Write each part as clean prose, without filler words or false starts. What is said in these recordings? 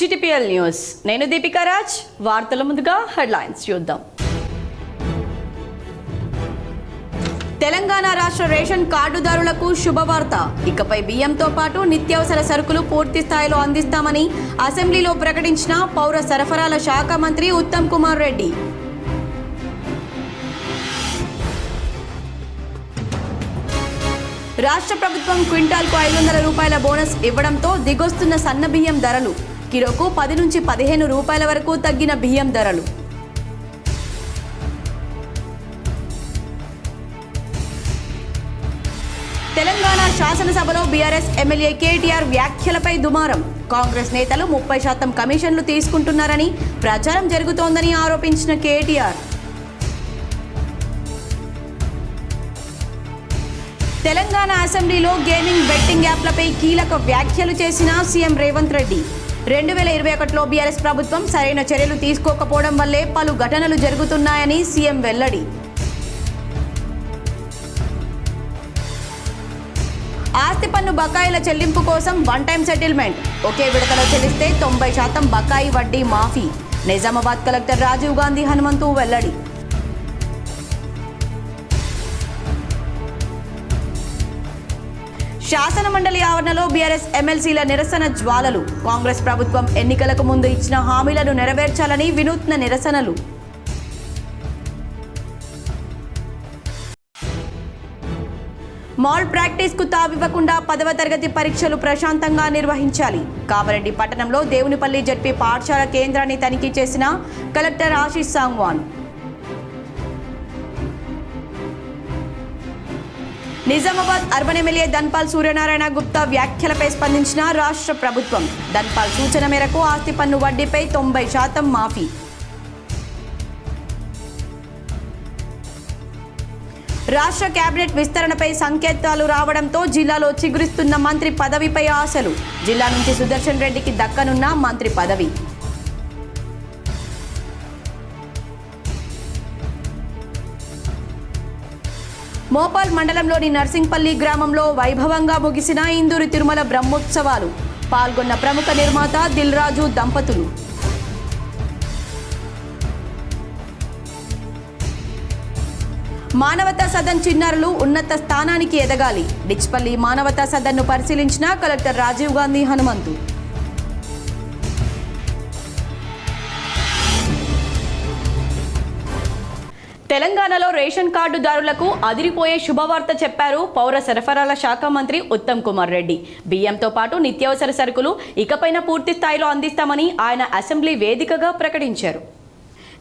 GTPL news నేను దీపికా రాజ్ వార్తల ముందుగా హెడ్లైన్స్ చూద్దాం. తెలంగాణ రాష్ట్ర రేషన్ కార్డుదారులకు శుభవార్త. ఇకపై బియ్యంతో పాటు నిత్యావసర సరుకులు పూర్తి స్థాయిలో అందిస్తామని అసెంబ్లీలో ప్రకటించిన పౌర సరఫరాల శాఖ మంత్రి ఉత్తమ్ కుమార్ రెడ్డి. రాష్ట్ర ప్రభుత్వం క్వింటాల్కు 500 రూపాయల బోనస్ ఇవ్వడంతో దిగొస్తున్న సన్న బియ్యం ధరలు. కిలోకు 10 నుంచి 15 రూపాయల వరకు తగ్గిన బియ్యం ధరలు. తెలంగాణ శాసనసభలో బీఆర్ఎస్ ఎమ్మెల్యే కేటీఆర్ వ్యాఖ్యలపై దుమారం. కాంగ్రెస్ నేతలు 30% కమిషన్లు తీసుకుంటున్నారని ప్రచారం జరుగుతోందని ఆరోపించిన కేటీఆర్. తెలంగాణ అసెంబ్లీలో గేమింగ్ బెట్టింగ్ యాప్లపై కీలక వ్యాఖ్యలు చేసిన సీఎం రేవంత్ రెడ్డి. 2021లో బీఆర్ఎస్ ప్రభుత్వం సరైన చర్యలు తీసుకోకపోవడం వల్లే పలు ఘటనలు జరుగుతున్నాయని సీఎం వెల్లడి. ఆస్తి పన్ను బకాయిల చెల్లింపు కోసం వన్ టైం సెటిల్మెంట్. ఒకే విడతలో చెల్లిస్తే 90% బకాయి వడ్డీ మాఫీ. నిజామాబాద్ కలెక్టర్ రాజీవ్ గాంధీ హనుమంతు వెల్లడి. శాసన మండలి ఆవరణలో బీఆర్ఎస్ ఎమ్మెల్సీల నిరసన జ్వాలలు. కాంగ్రెస్ ప్రభుత్వం ఎన్నికలకు ముందు ఇచ్చిన హామీలను నెరవేర్చాలని వినూత్న నిరసనలు. మాల్ ప్రాక్టీస్ కు తావివ్వకుండా 10వ తరగతి పరీక్షలు ప్రశాంతంగా నిర్వహించాలి. కామారెడ్డి పట్టణంలో దేవునిపల్లి జడ్పీ పాఠశాల కేంద్రాన్ని తనిఖీ చేసిన collector Ashish Sangwan. Nizamabad urban MLA Dhanpal Suryanarayana Gupta వ్యాఖ్యలపై స్పందించిన రాష్ట్ర ప్రభుత్వం. ధన్పాల్ సూచన మేరకు ఆస్తి పన్ను వడ్డీపై 90% మాఫీ. రాష్ట్ర కేబినెట్ విస్తరణపై సంకేతాలు రావడంతో జిల్లాలో చిగురిస్తున్న మంత్రి పదవిపై ఆశలు. జిల్లా నుంచి సుదర్శన్ రెడ్డికి దక్కనున్న మంత్రి పదవి. మోపాల్ మండలంలోని నర్సింగ్పల్లి గ్రామంలో వైభవంగా ముగిసిన ఇందూరి తిరుమల బ్రహ్మోత్సవాలు. పాల్గొన్న ప్రముఖ నిర్మాత దిల్ రాజు దంపతులు. మానవతా సదన్ చిన్నారులు ఉన్నత స్థానానికి ఎదగాలి. డిచ్పల్లి మానవతా సదన్ను పరిశీలించిన కలెక్టర్ రాజీవ్ గాంధీ హనుమంతు. తెలంగాణలో రేషన్ కార్డుదారులకు అదిరిపోయే శుభవార్త చెప్పారు పౌర సరఫరాల శాఖ మంత్రి ఉత్తమ్ కుమార్ రెడ్డి. బియ్యంతో పాటు నిత్యావసర సరుకులు ఇకపైన పూర్తి స్థాయిలో అందిస్తామని ఆయన అసెంబ్లీ వేదికగా ప్రకటించారు.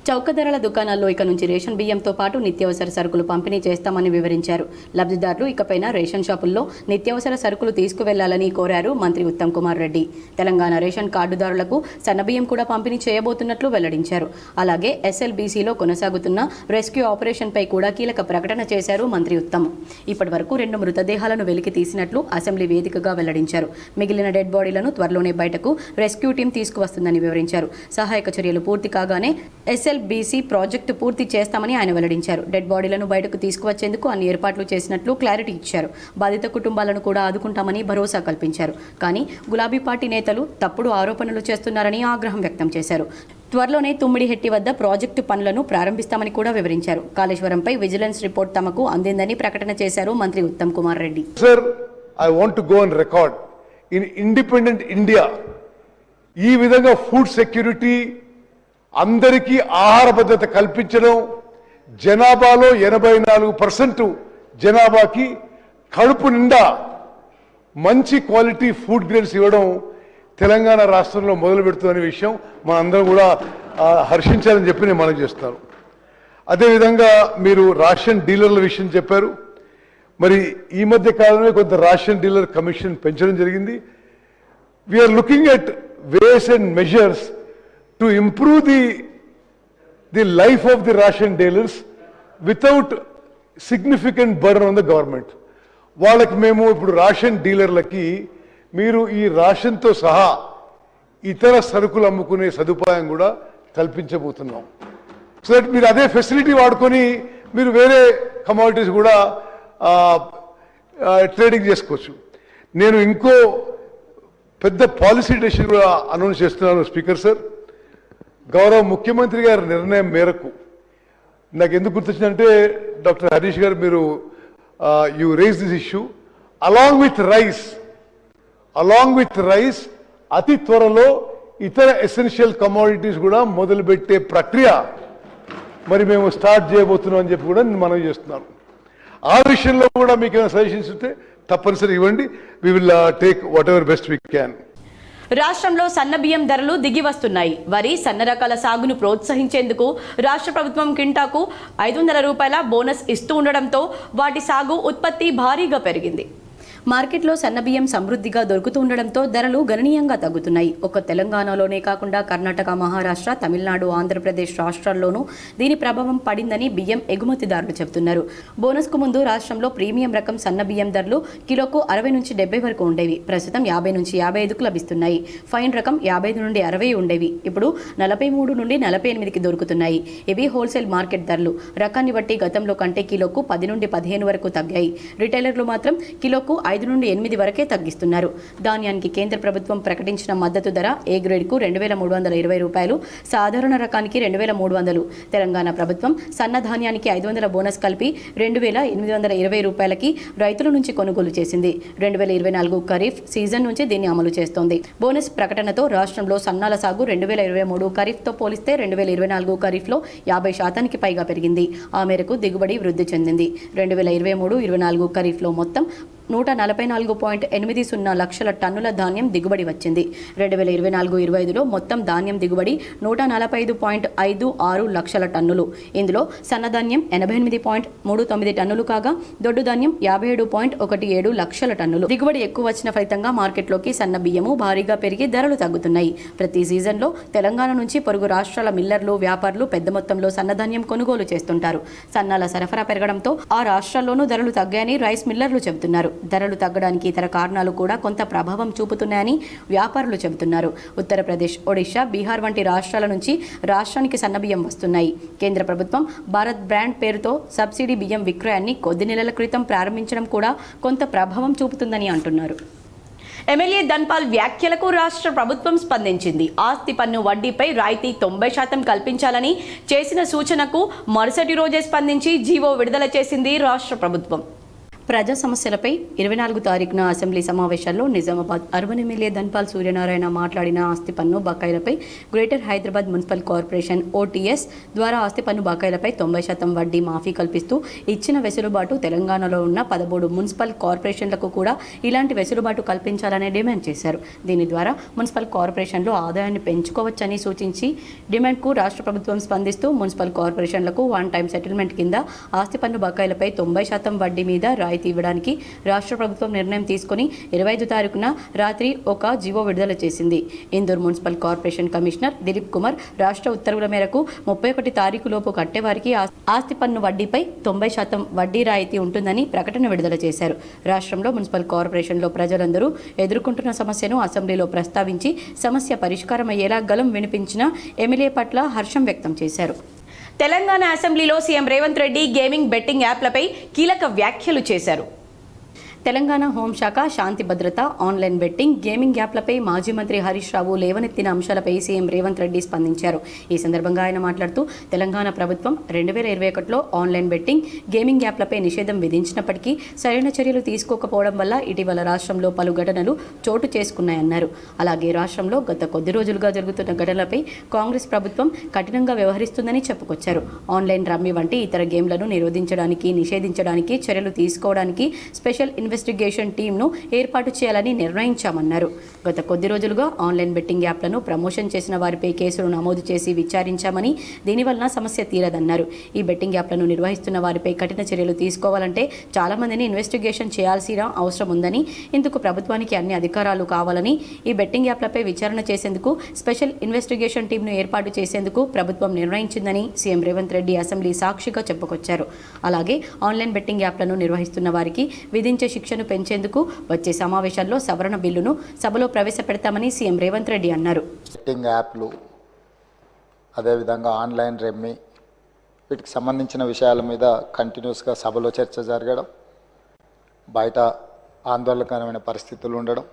చౌక ధరల దుకాణాల్లో ఇక నుంచి రేషన్ బియ్యంతో పాటు నిత్యావసర సరుకులు పంపిణీ చేస్తామని వివరించారు. లబ్ధిదారులు ఇకపైన రేషన్ షాపుల్లో నిత్యావసర సరుకులు తీసుకువెళ్లాలని కోరారు మంత్రి ఉత్తమ్ కుమార్ రెడ్డి. తెలంగాణ రేషన్ కార్డుదారులకు సన్నబియ్యం కూడా పంపిణీ చేయబోతున్నట్లు వెల్లడించారు. అలాగే SLBCలో కొనసాగుతున్న రెస్క్యూ ఆపరేషన్పై కూడా కీలక ప్రకటన చేశారు మంత్రి ఉత్తమ్. ఇప్పటి వరకు 2 మృతదేహాలను వెలికి తీసినట్లు అసెంబ్లీ వేదికగా వెల్లడించారు. మిగిలిన డెడ్ బాడీలను త్వరలోనే బయటకు రెస్క్యూ టీం తీసుకువస్తుందని వివరించారు. సహాయక చర్యలు పూర్తి కాగానే SLBC ప్రాజెక్టు పూర్తి చేస్తామని ఆయన వెల్లడించారు. డెడ్ బాడీలను బయటకు తీసుకువచ్చేందుకు అన్ని ఏర్పాట్లు చేసినట్లు క్లారిటీ ఇచ్చారు. బాధిత కుటుంబాలను కూడా ఆదుకుంటామని భరోసా కల్పించారు. కానీ గులాబీ పార్టీ నేతలు తప్పుడు ఆరోపణలు చేస్తున్నారని ఆగ్రహం వ్యక్తం చేశారు. త్వరలోనే తుమ్మిడిహెట్టి వద్ద ప్రాజెక్టు పనులను ప్రారంభిస్తామని కూడా వివరించారు. కాళేశ్వరంపై విజిలెన్స్ రిపోర్ట్ తమకు అందిందని ప్రకటన చేశారు మంత్రి Uttam Kumar Reddy. Sir, I want to go on record in independent India. ఈ విధంగా ఫుడ్ సెక్యూరిటీ, అందరికీ ఆహార భద్రత కల్పించడం, జనాభాలో 84% జనాభాకి కడుపు నిండా మంచి క్వాలిటీ ఫుడ్ గ్రేడ్స్ ఇవ్వడం తెలంగాణ రాష్ట్రంలో మొదలు పెడుతున్న విషయం మనందరం కూడా హర్షించాలని చెప్పి నేను మనం చేస్తాను. అదేవిధంగా మీరు రేషన్ డీలర్ల విషయం చెప్పారు. మరి ఈ మధ్య కాలంలో కొంత రేషన్ డీలర్ కమిషన్ పెంచడం జరిగింది. We're looking at ways and measures to improve the life of the ration dealers without significant burden on the government. వాళ్ళకి మేము ఇప్పుడు రేషన్ డీలర్లకి మీరు ఈ రేషన్తో సహా ఇతర సరుకులు అమ్ముకునే సదుపాయం కూడా కల్పించబోతున్నాం. సో దట్ మీరు అదే ఫెసిలిటీ వాడుకొని మీరు వేరే కమోడిటీస్ కూడా ట్రేడింగ్ చేసుకోవచ్చు. నేను ఇంకో పెద్ద పాలసీ డెసిషన్ కూడా అనౌన్స్ చేస్తున్నాను స్పీకర్ సార్. గౌరవ ముఖ్యమంత్రి గారి నిర్ణయం మేరకు నాకు ఎందుకు గుర్తొచ్చిందంటే డాక్టర్ హరీష్ గారు మీరు you raise this issue along with rice అతి త్వరలో ఇతర ఎసెన్షియల్ కమోడిటీస్ కూడా మొదలుపెట్టే ప్రక్రియ మరి మేము స్టార్ట్ చేయబోతున్నాం అని చెప్పి కూడా మనం చేస్తున్నాం. ఆ విషయంలో కూడా మీకు ఏమైనా సజెషన్స్ ఉంటే తప్పనిసరి ఇవ్వండి. We will take whatever best we can. రాష్ట్రంలో సన్న బియ్యం ధరలు దిగి వస్తున్నాయి. వరి సన్న రకాల సాగును ప్రోత్సహించేందుకు రాష్ట్ర ప్రభుత్వం కింటాకు 500 రూపాయల బోనస్ ఇస్తూ ఉండడంతో వాటి సాగు ఉత్పత్తి భారీగా పెరిగింది. మార్కెట్లో సన్నబియ్యం సమృద్ధిగా దొరుకుతూ ఉండడంతో ధరలు గణనీయంగా తగ్గుతున్నాయి. ఒక్క తెలంగాణలోనే కాకుండా కర్ణాటక, మహారాష్ట్ర, తమిళనాడు, ఆంధ్రప్రదేశ్ రాష్ట్రాల్లోనూ దీని ప్రభావం పడిందని బియ్యం ఎగుమతిదారులు చెబుతున్నారు. బోనస్కు ముందు రాష్ట్రంలో ప్రీమియం రకం సన్న బియ్యం ధరలు కిలోకు 60 నుంచి 70 వరకు ఉండేవి. ప్రస్తుతం 50 నుంచి 55కు లభిస్తున్నాయి. ఫైన్ రకం 55 నుండి 60 ఉండేవి. ఇప్పుడు 43 నుండి 48కి దొరుకుతున్నాయి. ఇవి హోల్సేల్ మార్కెట్ ధరలు. రకాన్ని బట్టి గతంలో కంటే కిలోకు 10 నుండి 15 వరకు తగ్గాయి. రిటైలర్లు మాత్రం కిలోకు 5 నుండి 8 వరకే తగ్గిస్తున్నారు. ధాన్యానికి కేంద్ర ప్రభుత్వం ప్రకటించిన మద్దతు ధర ఏ గ్రేడ్కు 2320 రూపాయలు, సాధారణ రకానికి 2300. తెలంగాణ ప్రభుత్వం సన్న ధాన్యానికి 500 బోనస్ కలిపి 2820 రూపాయలకి రైతుల నుంచి కొనుగోలు చేసింది. 2024 ఖరీఫ్ సీజన్ నుంచి దీన్ని అమలు చేస్తోంది. బోనస్ ప్రకటనతో రాష్ట్రంలో సన్నాల సాగు 2023 ఖరీఫ్తో పోలిస్తే 2024 ఖరీఫ్లో 50% పైగా పెరిగింది. ఆ మేరకు దిగుబడి వృద్ధి చెందింది. 2023-24 ఖరీఫ్లో మొత్తం 144.80 లక్షల టన్నుల ధాన్యం దిగుబడి వచ్చింది. 2024-25లో మొత్తం ధాన్యం దిగుబడి 145.56 లక్షల టన్నులు. ఇందులో సన్నధాన్యం 88.39 టన్నులు కాగా దొడ్డు ధాన్యం 57.17 లక్షల టన్నులు. దిగుబడి ఎక్కువ వచ్చిన ఫలితంగా మార్కెట్లోకి సన్న బియ్యము భారీగా పెరిగి ధరలు తగ్గుతున్నాయి. ప్రతి సీజన్లో తెలంగాణ నుంచి పొరుగు రాష్ట్రాల మిల్లర్లు, వ్యాపారులు పెద్ద మొత్తంలో సన్నధాన్యం కొనుగోలు చేస్తుంటారు. సన్నాల సరఫరా పెరగడంతో ఆ రాష్ట్రాల్లోనూ ధరలు తగ్గాయని రైస్ మిల్లర్లు చెబుతున్నారు. ధరలు తగ్గడానికి ఇతర కారణాలు కూడా కొంత ప్రభావం చూపుతున్నాయని వ్యాపారులు చెబుతున్నారు. ఉత్తరప్రదేశ్, ఒడిశా, బీహార్ వంటి రాష్ట్రాల నుంచి రాష్ట్రానికి సన్నబియ్యం వస్తున్నాయి. కేంద్ర ప్రభుత్వం భారత్ బ్రాండ్ పేరుతో సబ్సిడీ బియ్యం విక్రయాన్ని కొద్ది నెలల క్రితం ప్రారంభించడం కూడా కొంత ప్రభావం చూపుతుందని అంటున్నారు. ఎమ్మెల్యే ధన్పాల్ వ్యాఖ్యలకు రాష్ట్ర ప్రభుత్వం స్పందించింది. ఆస్తి పన్ను వడ్డీపై రాయితీ 90% కల్పించాలని చేసిన సూచనకు మరుసటి రోజే స్పందించి జీవో విడుదల చేసింది రాష్ట్ర ప్రభుత్వం. ప్రజా సమస్యలపై 24 తారీఖున అసెంబ్లీ సమావేశాల్లో నిజామాబాద్ అర్బన్ ఎమ్మెల్యే ధన్పాల్ సూర్యనారాయణ మాట్లాడిన ఆస్తి పన్ను బకాయిలపై greater Hyderabad municipal corporation OTS ద్వారా ఆస్తి పన్ను బకాయిలపై 90% వడ్డీ మాఫీ కల్పిస్తూ ఇచ్చిన వెసులుబాటు తెలంగాణలో ఉన్న 13 మున్సిపల్ కార్పొరేషన్లకు కూడా ఇలాంటి వెసులుబాటు కల్పించాలని డిమాండ్ చేశారు. దీని ద్వారా మున్సిపల్ కార్పొరేషన్లు ఆదాయాన్ని పెంచుకోవచ్చని సూచించి డిమాండ్కు రాష్ట్ర ప్రభుత్వం స్పందిస్తూ మున్సిపల్ కార్పొరేషన్లకు వన్ టైం సెటిల్మెంట్ కింద ఆస్తి పన్ను బకాయిలపై 90% వడ్డీ మీద రాయితీ ఇవ్వడానికి రాష్ట్ర ప్రభుత్వం నిర్ణయం తీసుకుని 25 తారీఖున రాత్రి ఒక జీవో విడుదల చేసింది. Indur municipal corporation commissioner Dilip Kumar రాష్ట్ర ఉత్తర్వుల మేరకు 31 తారీఖులోపు కట్టేవారికి ఆస్తి పన్ను వడ్డీపై 90% వడ్డీ రాయితీ ఉంటుందని ప్రకటన విడుదల చేశారు. రాష్ట్రంలో మున్సిపల్ కార్పొరేషన్లో ప్రజలందరూ ఎదుర్కొంటున్న సమస్యను అసెంబ్లీలో ప్రస్తావించి సమస్య పరిష్కారం అయ్యేలా గలం వినిపించిన ఎమ్మెల్యే పట్ల హర్షం వ్యక్తం చేశారు. తెలంగాణ అసెంబ్లీలో CM Revanth Reddy gaming betting యాప్లపై కీలక వ్యాఖ్యలు చేశారు. తెలంగాణ హోంశాఖ శాంతి భద్రత, ఆన్లైన్ బెట్టింగ్, గేమింగ్ యాప్లపై మాజీ మంత్రి హరీష్ రావు లేవనెత్తిన అంశాలపై సీఎం రేవంత్ రెడ్డి స్పందించారు. ఈ సందర్భంగా ఆయన మాట్లాడుతూ తెలంగాణ ప్రభుత్వం 2021లో ఆన్లైన్ బెట్టింగ్, గేమింగ్ యాప్లపై నిషేధం విధించినప్పటికీ సరైన చర్యలు తీసుకోకపోవడం వల్ల ఇటీవల రాష్ట్రంలో పలు ఘటనలు చోటు చేసుకున్నాయన్నారు. అలాగే రాష్ట్రంలో గత కొద్ది రోజులుగా జరుగుతున్న ఘటనలపై కాంగ్రెస్ ప్రభుత్వం కఠినంగా వ్యవహరిస్తుందని చెప్పుకొచ్చారు. ఆన్లైన్ రమ్మీ వంటి ఇతర గేమ్లను నిషేధించడానికి చర్యలు తీసుకోవడానికి స్పెషల్ ఇన్వెస్టిగేషన్ టీంను ఏర్పాటు చేయాలని నిర్ణయించామన్నారు. గత కొద్ది రోజులుగా ఆన్లైన్ బెట్టింగ్ యాప్లను ప్రమోషన్ చేసిన వారిపై కేసులు నమోదు చేసి విచారించామని, దీనివల్ల సమస్య తీరదన్నారు. ఈ బెట్టింగ్ యాప్లను నిర్వహిస్తున్న వారిపై కఠిన చర్యలు తీసుకోవాలంటే చాలా మందిని ఇన్వెస్టిగేషన్ చేయాల్సిన అవసరం ఉందని, ఇందుకు ప్రభుత్వానికి అన్ని అధికారాలు కావాలని, ఈ బెట్టింగ్ యాప్లపై విచారణ చేసేందుకు స్పెషల్ ఇన్వెస్టిగేషన్ టీంను ఏర్పాటు చేసేందుకు ప్రభుత్వం నిర్ణయించిందని సీఎం రేవంత్ రెడ్డి అసెంబ్లీ సాక్షిగా చెప్పుకొచ్చారు. అలాగే ఆన్లైన్ బెట్టింగ్ యాప్లను నిర్వహిస్తున్న వారికి విధించే శిక్షను పెంచేందుకు వచ్చే సమావేశాల్లో సవరణ బిల్లును సభలో ప్రవేశపెడతామని సీఎం రేవంత్ రెడ్డి అన్నారు. బెట్టింగ్ యాప్లు, అదేవిధంగా ఆన్లైన్ రెమ్మీ, వీటికి సంబంధించిన విషయాల మీద కంటిన్యూస్గా సభలో చర్చ జరగడం, బయట ఆందోళనకరమైన పరిస్థితులు ఉండడం,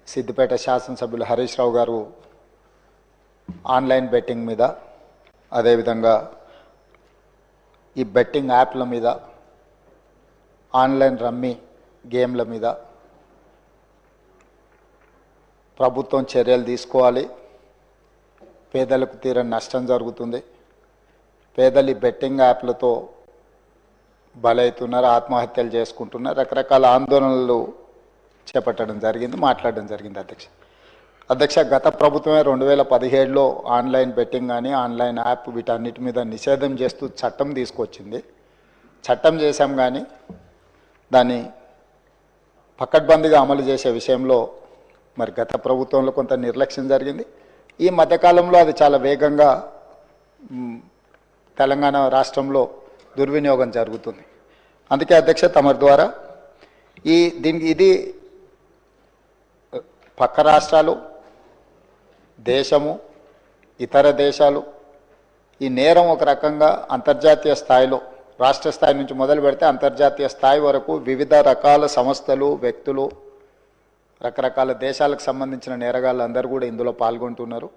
సిద్దిపేట శాసనసభ్యులు హరీష్ రావు గారు ఆన్లైన్ బెట్టింగ్ మీద, అదేవిధంగా ఈ బెట్టింగ్ యాప్ల మీద, ఆన్లైన్ రమ్మీ గేమ్ల మీద ప్రభుత్వం చర్యలు తీసుకోవాలి. పేదలకు తీరని నష్టం జరుగుతుంది. పేదలు ఈ బెట్టింగ్ యాప్లతో బలవుతున్నారు, ఆత్మహత్యలు చేసుకుంటున్నారు, రకరకాల ఆందోళనలు చేపట్టడం జరిగింది, మాట్లాడడం జరిగింది. అధ్యక్ష గత ప్రభుత్వమే 2017లో ఆన్లైన్ బెట్టింగ్ కానీ ఆన్లైన్ యాప్ వీటన్నిటి మీద నిషేధం చేస్తూ చట్టం తీసుకొచ్చింది. చట్టం చేశాం కానీ దాన్ని పకడ్బందీగా అమలు చేసే విషయంలో మరి గత ప్రభుత్వంలో కొంత నిర్లక్ష్యం జరిగింది. ఈ మధ్యకాలంలో అది చాలా వేగంగా తెలంగాణ రాష్ట్రంలో దుర్వినియోగం జరుగుతుంది. అందుకే అధ్యక్ష తమరి ద్వారా ఇది పక్క రాష్ట్రాలు, దేశము, ఇతర దేశాలు ఈ నేరం ఒక రకంగా అంతర్జాతీయ స్థాయిలో, రాష్ట్ర స్థాయి నుంచి మొదలు పెడితే అంతర్జాతీయ స్థాయి వరకు వివిధ రకాల సంస్థలు, వ్యక్తులు, రకరకాల దేశాలకు సంబంధించిన నేరగాళ్ళు అందరూ కూడా ఇందులో పాల్గొంటున్నారు.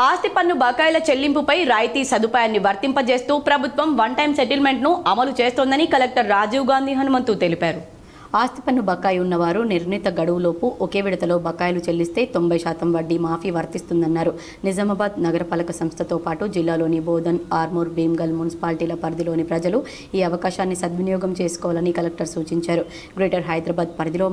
ఆస్తి పన్ను బకాయిల చెల్లింపుపై రాయితీ సదుపాయాన్ని వర్తింపజేస్తూ ప్రభుత్వం వన్ టైం సెటిల్మెంట్ను అమలు చేస్తోందని కలెక్టర్ రాజీవ్ గాంధీ హనుమంతు తెలిపారు. ఆస్తి పన్ను బకాయి ఉన్నవారు నిర్ణీత గడువులోపు ఒకే విడతలో బకాయిలు చెల్లిస్తే 90% వడ్డీ మాఫీ వర్తిస్తుందన్నారు. నిజామాబాద్ నగరపాలక సంస్థతో పాటు జిల్లాలోని బోధన్, ఆర్మూర్, భీమ్గల్ మున్సిపాలిటీల పరిధిలోని ప్రజలు ఈ అవకాశాన్ని సద్వినియోగం చేసుకోవాలని కలెక్టర్ సూచించారు. గ్రేటర్ హైదరాబాద్ పరిధిలో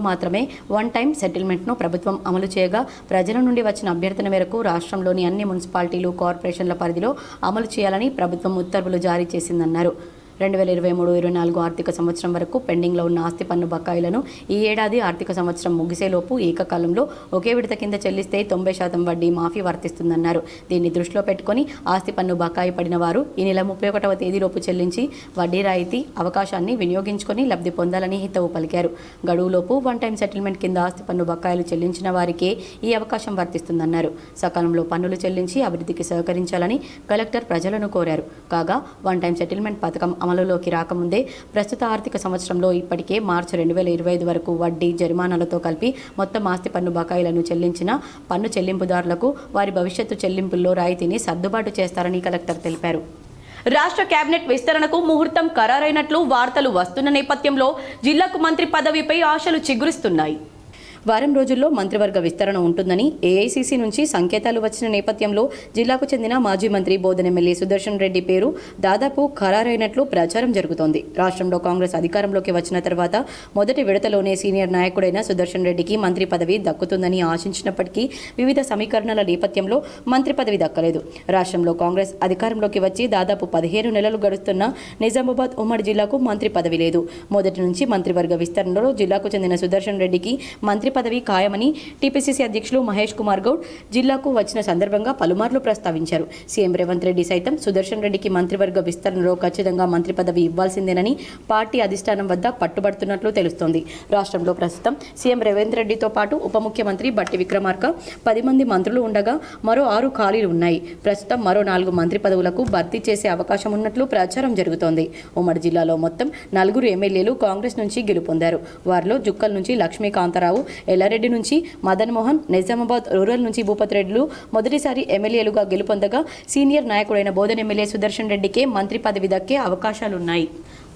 మాత్రమే వన్ టైం సెటిల్మెంట్ను ప్రభుత్వం అమలు చేయగా ప్రజల నుండి వచ్చిన అభ్యర్థన మేరకు రాష్ట్రంలోని అన్ని మున్సిపాలిటీలు, కార్పొరేషన్ల పరిధిలో అమలు చేయాలని ప్రభుత్వం ఉత్తర్వులు జారీ చేసిందన్నారు. 2023-24 ఆర్థిక సంవత్సరం వరకు పెండింగ్లో ఉన్న ఆస్తి పన్ను బకాయిలను ఈ ఏడాది ఆర్థిక సంవత్సరం ముగిసేలోపు ఏకకాలంలో ఒకే విడత కింద చెల్లిస్తే 90% వడ్డీ మాఫీ వర్తిస్తుందన్నారు. దీన్ని దృష్టిలో పెట్టుకుని ఆస్తి పన్ను బకాయి పడిన వారు ఈ నెల 31వ తేదీలోపు చెల్లించి వడ్డీ రాయితీ అవకాశాన్ని వినియోగించుకొని లబ్ధి పొందాలని హితవు పలికారు. గడువులోపు వన్ టైం సెటిల్మెంట్ కింద ఆస్తి పన్ను బకాయిలు చెల్లించిన వారికే ఈ అవకాశం వర్తిస్తుందన్నారు. సకాలంలో పన్నులు చెల్లించి అభివృద్ధికి సహకరించాలని కలెక్టర్ ప్రజలను కోరారు. కాగా వన్ టైం సెటిల్మెంట్ పథకం అమలులోకి రాకముందే ప్రస్తుత ఆర్థిక సంవత్సరంలో ఇప్పటికే మార్చి 2025 వరకు వడ్డీ, జరిమానాలతో కలిపి మొత్తం ఆస్తి పన్ను బకాయిలను చెల్లించిన పన్ను చెల్లింపుదారులకు వారి భవిష్యత్తు చెల్లింపుల్లో రాయితీని సర్దుబాటు చేస్తారని కలెక్టర్ తెలిపారు. రాష్ట్ర కేబినెట్ విస్తరణకు ముహూర్తం ఖరారైనట్లు వార్తలు వస్తున్న నేపథ్యంలో జిల్లాకు మంత్రి పదవిపై ఆశలు చిగురిస్తున్నాయి. వారం రోజుల్లో మంత్రివర్గ విస్తరణ ఉంటుందని ఏఐసీసీ నుంచి సంకేతాలు వచ్చిన నేపథ్యంలో జిల్లాకు చెందిన మాజీ మంత్రి బోధన్ ఎమ్మెల్యే సుదర్శన్ రెడ్డి పేరు దాదాపు ఖరారైనట్లు ప్రచారం జరుగుతోంది. రాష్ట్రంలో కాంగ్రెస్ అధికారంలోకి వచ్చిన తర్వాత మొదటి విడతలోనే సీనియర్ నాయకుడైన సుదర్శన్ రెడ్డికి మంత్రి పదవి దక్కుతుందని ఆశించినప్పటికీ వివిధ సమీకరణల నేపథ్యంలో మంత్రి పదవి దక్కలేదు. రాష్ట్రంలో కాంగ్రెస్ అధికారంలోకి వచ్చి దాదాపు 15 నెలలు గడుస్తున్న నిజామాబాద్ ఉమ్మడి జిల్లాకు మంత్రి పదవి లేదు. మొదటి నుంచి మంత్రివర్గ విస్తరణలో జిల్లాకు చెందిన సుదర్శన్ రెడ్డికి మంత్రి పదవి ఖాయమని టీపీసీసీ అధ్యక్షులు మహేష్ కుమార్ గౌడ్ జిల్లాకు వచ్చిన సందర్భంగా పలుమార్లు ప్రస్తావించారు. సీఎం రేవంత్ రెడ్డి సైతం సుదర్శన్ రెడ్డికి మంత్రివర్గ విస్తరణలో ఖచ్చితంగా మంత్రి పదవి ఇవ్వాల్సిందేనని పార్టీ అధిష్టానం వద్ద పట్టుబడుతున్నట్లు తెలుస్తోంది. రాష్ట్రంలో ప్రస్తుతం సీఎం రేవంత్ రెడ్డితో పాటు ఉప ముఖ్యమంత్రి బట్టి విక్రమార్క 10 మంది మంత్రులు ఉండగా మరో 6 ఖాళీలు ఉన్నాయి. ప్రస్తుతం మరో 4 మంత్రి పదవులకు భర్తీ చేసే అవకాశం ఉన్నట్లు ప్రచారం జరుగుతోంది. ఉమ్మడి జిల్లాలో మొత్తం 4 ఎమ్మెల్యేలు కాంగ్రెస్ నుంచి గెలుపొందారు. వారిలో జుక్కల్ నుంచి లక్ష్మీకాంతారావు, ఎల్లారెడ్డి నుంచి మదన్ మోహన్, నిజామాబాద్ రూరల్ నుంచి భూపతి రెడ్డిలు మొదటిసారి ఎమ్మెల్యేలుగా గెలుపొందగా సీనియర్ నాయకుడైన బోధన్ ఎమ్మెల్యే సుదర్శన్ రెడ్డికే మంత్రి పదవి దక్కే అవకాశాలున్నాయి.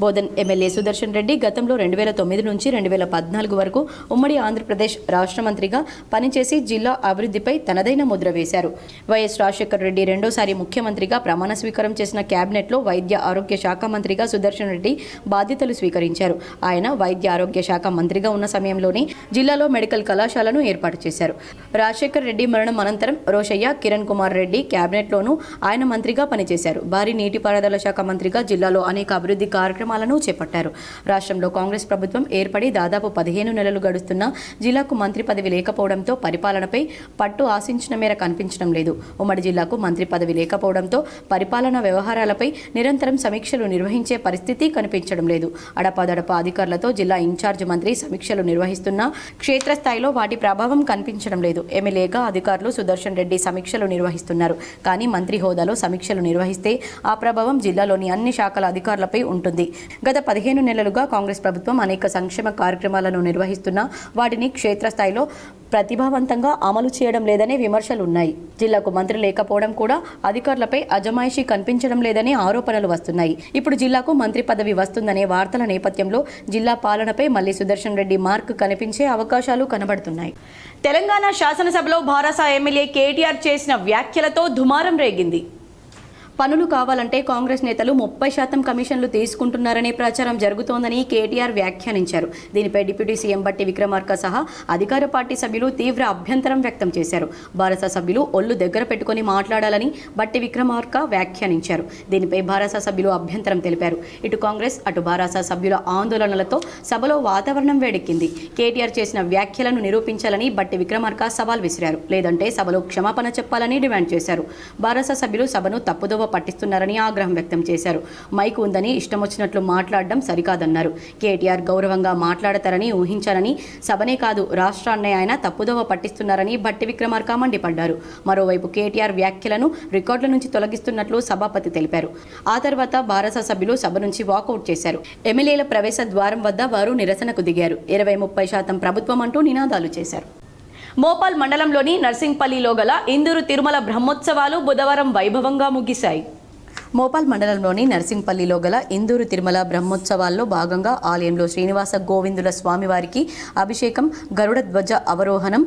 బోధన్ ఎమ్మెల్యే సుదర్శన్ రెడ్డి గతంలో 2009 నుంచి 2014 వరకు ఉమ్మడి ఆంధ్రప్రదేశ్ రాష్ట్ర మంత్రిగా పనిచేసి జిల్లా అభివృద్ధిపై తనదైన ముద్ర వేశారు. వైఎస్ రాజశేఖర్ రెడ్డి రెండోసారి ముఖ్యమంత్రిగా ప్రమాణ స్వీకారం చేసిన కేబినెట్లో వైద్య ఆరోగ్య శాఖ మంత్రిగా సుదర్శన్ రెడ్డి బాధ్యతలు స్వీకరించారు. ఆయన వైద్య ఆరోగ్య శాఖ మంత్రిగా ఉన్న సమయంలోనే జిల్లాలో మెడికల్ కళాశాలను ఏర్పాటు చేశారు. రాజశేఖర్ రెడ్డి మరణం అనంతరం రోషయ్య, కిరణ్ కుమార్ రెడ్డి కేబినెట్లోనూ ఆయన మంత్రిగా పనిచేశారు. భారీ నీటిపారుదల శాఖ మంత్రిగా జిల్లాలో అనేక అభివృద్ధి కార్యక్రమాలను చేపట్టారు. రాష్ట్రంలో కాంగ్రెస్ ప్రభుత్వం ఏర్పడి దాదాపు 15 నెలలు గడుస్తున్నా జిల్లాకు మంత్రి పదవి లేకపోవడంతో పరిపాలనపై పట్టు ఆశించిన మేర కనిపించడం లేదు. ఉమ్మడి జిల్లాకు మంత్రి పదవి లేకపోవడంతో పరిపాలనా వ్యవహారాలపై నిరంతరం సమీక్షలు నిర్వహించే పరిస్థితి కనిపించడం లేదు. అడపాదడపా అధికారులతో జిల్లా ఇన్ఛార్జ్ మంత్రి సమీక్షలు నిర్వహిస్తున్నా క్షేత్రస్థాయిలో వాటి ప్రభావం కనిపించడం లేదు. ఎమ్మెల్యేగా అధికారులు సుదర్శన్ రెడ్డి సమీక్షలు నిర్వహిస్తున్నారు. కానీ మంత్రి హోదాలో సమీక్షలు నిర్వహిస్తే ఆ ప్రభావం జిల్లాలోని అన్ని శాఖల అధికారులపై ఉంటుంది. గత 15 నెలలుగా కాంగ్రెస్ ప్రభుత్వం అనేక సంక్షేమ కార్యక్రమాలను నిర్వహిస్తున్నా వాటిని క్షేత్రస్థాయిలో ప్రతిభావంతంగా అమలు చేయడం లేదనే విమర్శలు ఉన్నాయి. జిల్లాకు మంత్రి లేకపోవడం కూడా అధికారులపై అజమాయిషీ కనిపించడం లేదనే ఆరోపణలు వస్తున్నాయి. ఇప్పుడు జిల్లాకు మంత్రి పదవి వస్తుందనే వార్తల నేపథ్యంలో జిల్లా పాలనపై మళ్లీ సుదర్శన్ రెడ్డి మార్క్ కనిపించే అవకాశాలు కనబడుతున్నాయి. తెలంగాణ శాసనసభలో భారస ఎమ్మెల్యే కేటీఆర్ చేసిన వ్యాఖ్యలతో దుమారం రేగింది. పనులు కావాలంటే కాంగ్రెస్ నేతలు 30% కమిషన్లు తీసుకుంటున్నారనే ప్రచారం జరుగుతోందని కేటీఆర్ వ్యాఖ్యానించారు. దీనిపై డిప్యూటీ సీఎం బట్టి విక్రమార్క సహా అధికార పార్టీ సభ్యులు తీవ్ర అభ్యంతరం వ్యక్తం చేశారు. భారస సభ్యులు ఒళ్ళు దగ్గర పెట్టుకుని మాట్లాడాలని బట్టి విక్రమార్క వ్యాఖ్యానించారు. దీనిపై భారస సభ్యులు అభ్యంతరం తెలిపారు. ఇటు కాంగ్రెస్ అటు భారస సభ్యుల ఆందోళనలతో సభలో వాతావరణం వేడెక్కింది. కేటీఆర్ చేసిన వ్యాఖ్యలను నిరూపించాలని బట్టి విక్రమార్క సవాల్ విసిరారు. లేదంటే సభలో క్షమాపణ చెప్పాలని డిమాండ్ చేశారు. భారస సభ్యులు సభను తప్పుదోవ పట్టిస్తున్నారని ఆగ్రహం వ్యక్తం చేశారు. మైక్ ఉందని ఇష్టం వచ్చినట్లు మాట్లాడడం సరికాదన్నారు. కేటీఆర్ గౌరవంగా మాట్లాడతారని ఊహించారని, సభనే కాదు రాష్ట్రాన్ని ఆయన తప్పుదోవ పట్టిస్తున్నారని బట్టి విక్రమార్క మండిపడ్డారు. మరోవైపు కేటీఆర్ వ్యాఖ్యలను రికార్డుల నుంచి తొలగిస్తున్నట్లు సభాపతి తెలిపారు. ఆ తర్వాత భారస సభ్యులు సభ నుంచి వాకౌట్ చేశారు. ఎమ్మెల్యేల ప్రవేశ ద్వారం వద్ద వారు నిరసనకు దిగారు. 20-30% ప్రభుత్వం అంటూ నినాదాలు చేశారు. మోపాల్ మండలంలోని నర్సింగ్పల్లిలో గల ఇందూరు తిరుమల బ్రహ్మోత్సవాలు బుధవారం వైభవంగా ముగిశాయి. మోపాల్ మండలంలోని నర్సింగ్పల్లిలో గల ఇందూరు తిరుమల బ్రహ్మోత్సవాల్లో భాగంగా ఆలయంలో శ్రీనివాస గోవిందుల స్వామివారికి అభిషేకం, గరుడ ధ్వజ అవరోహణం,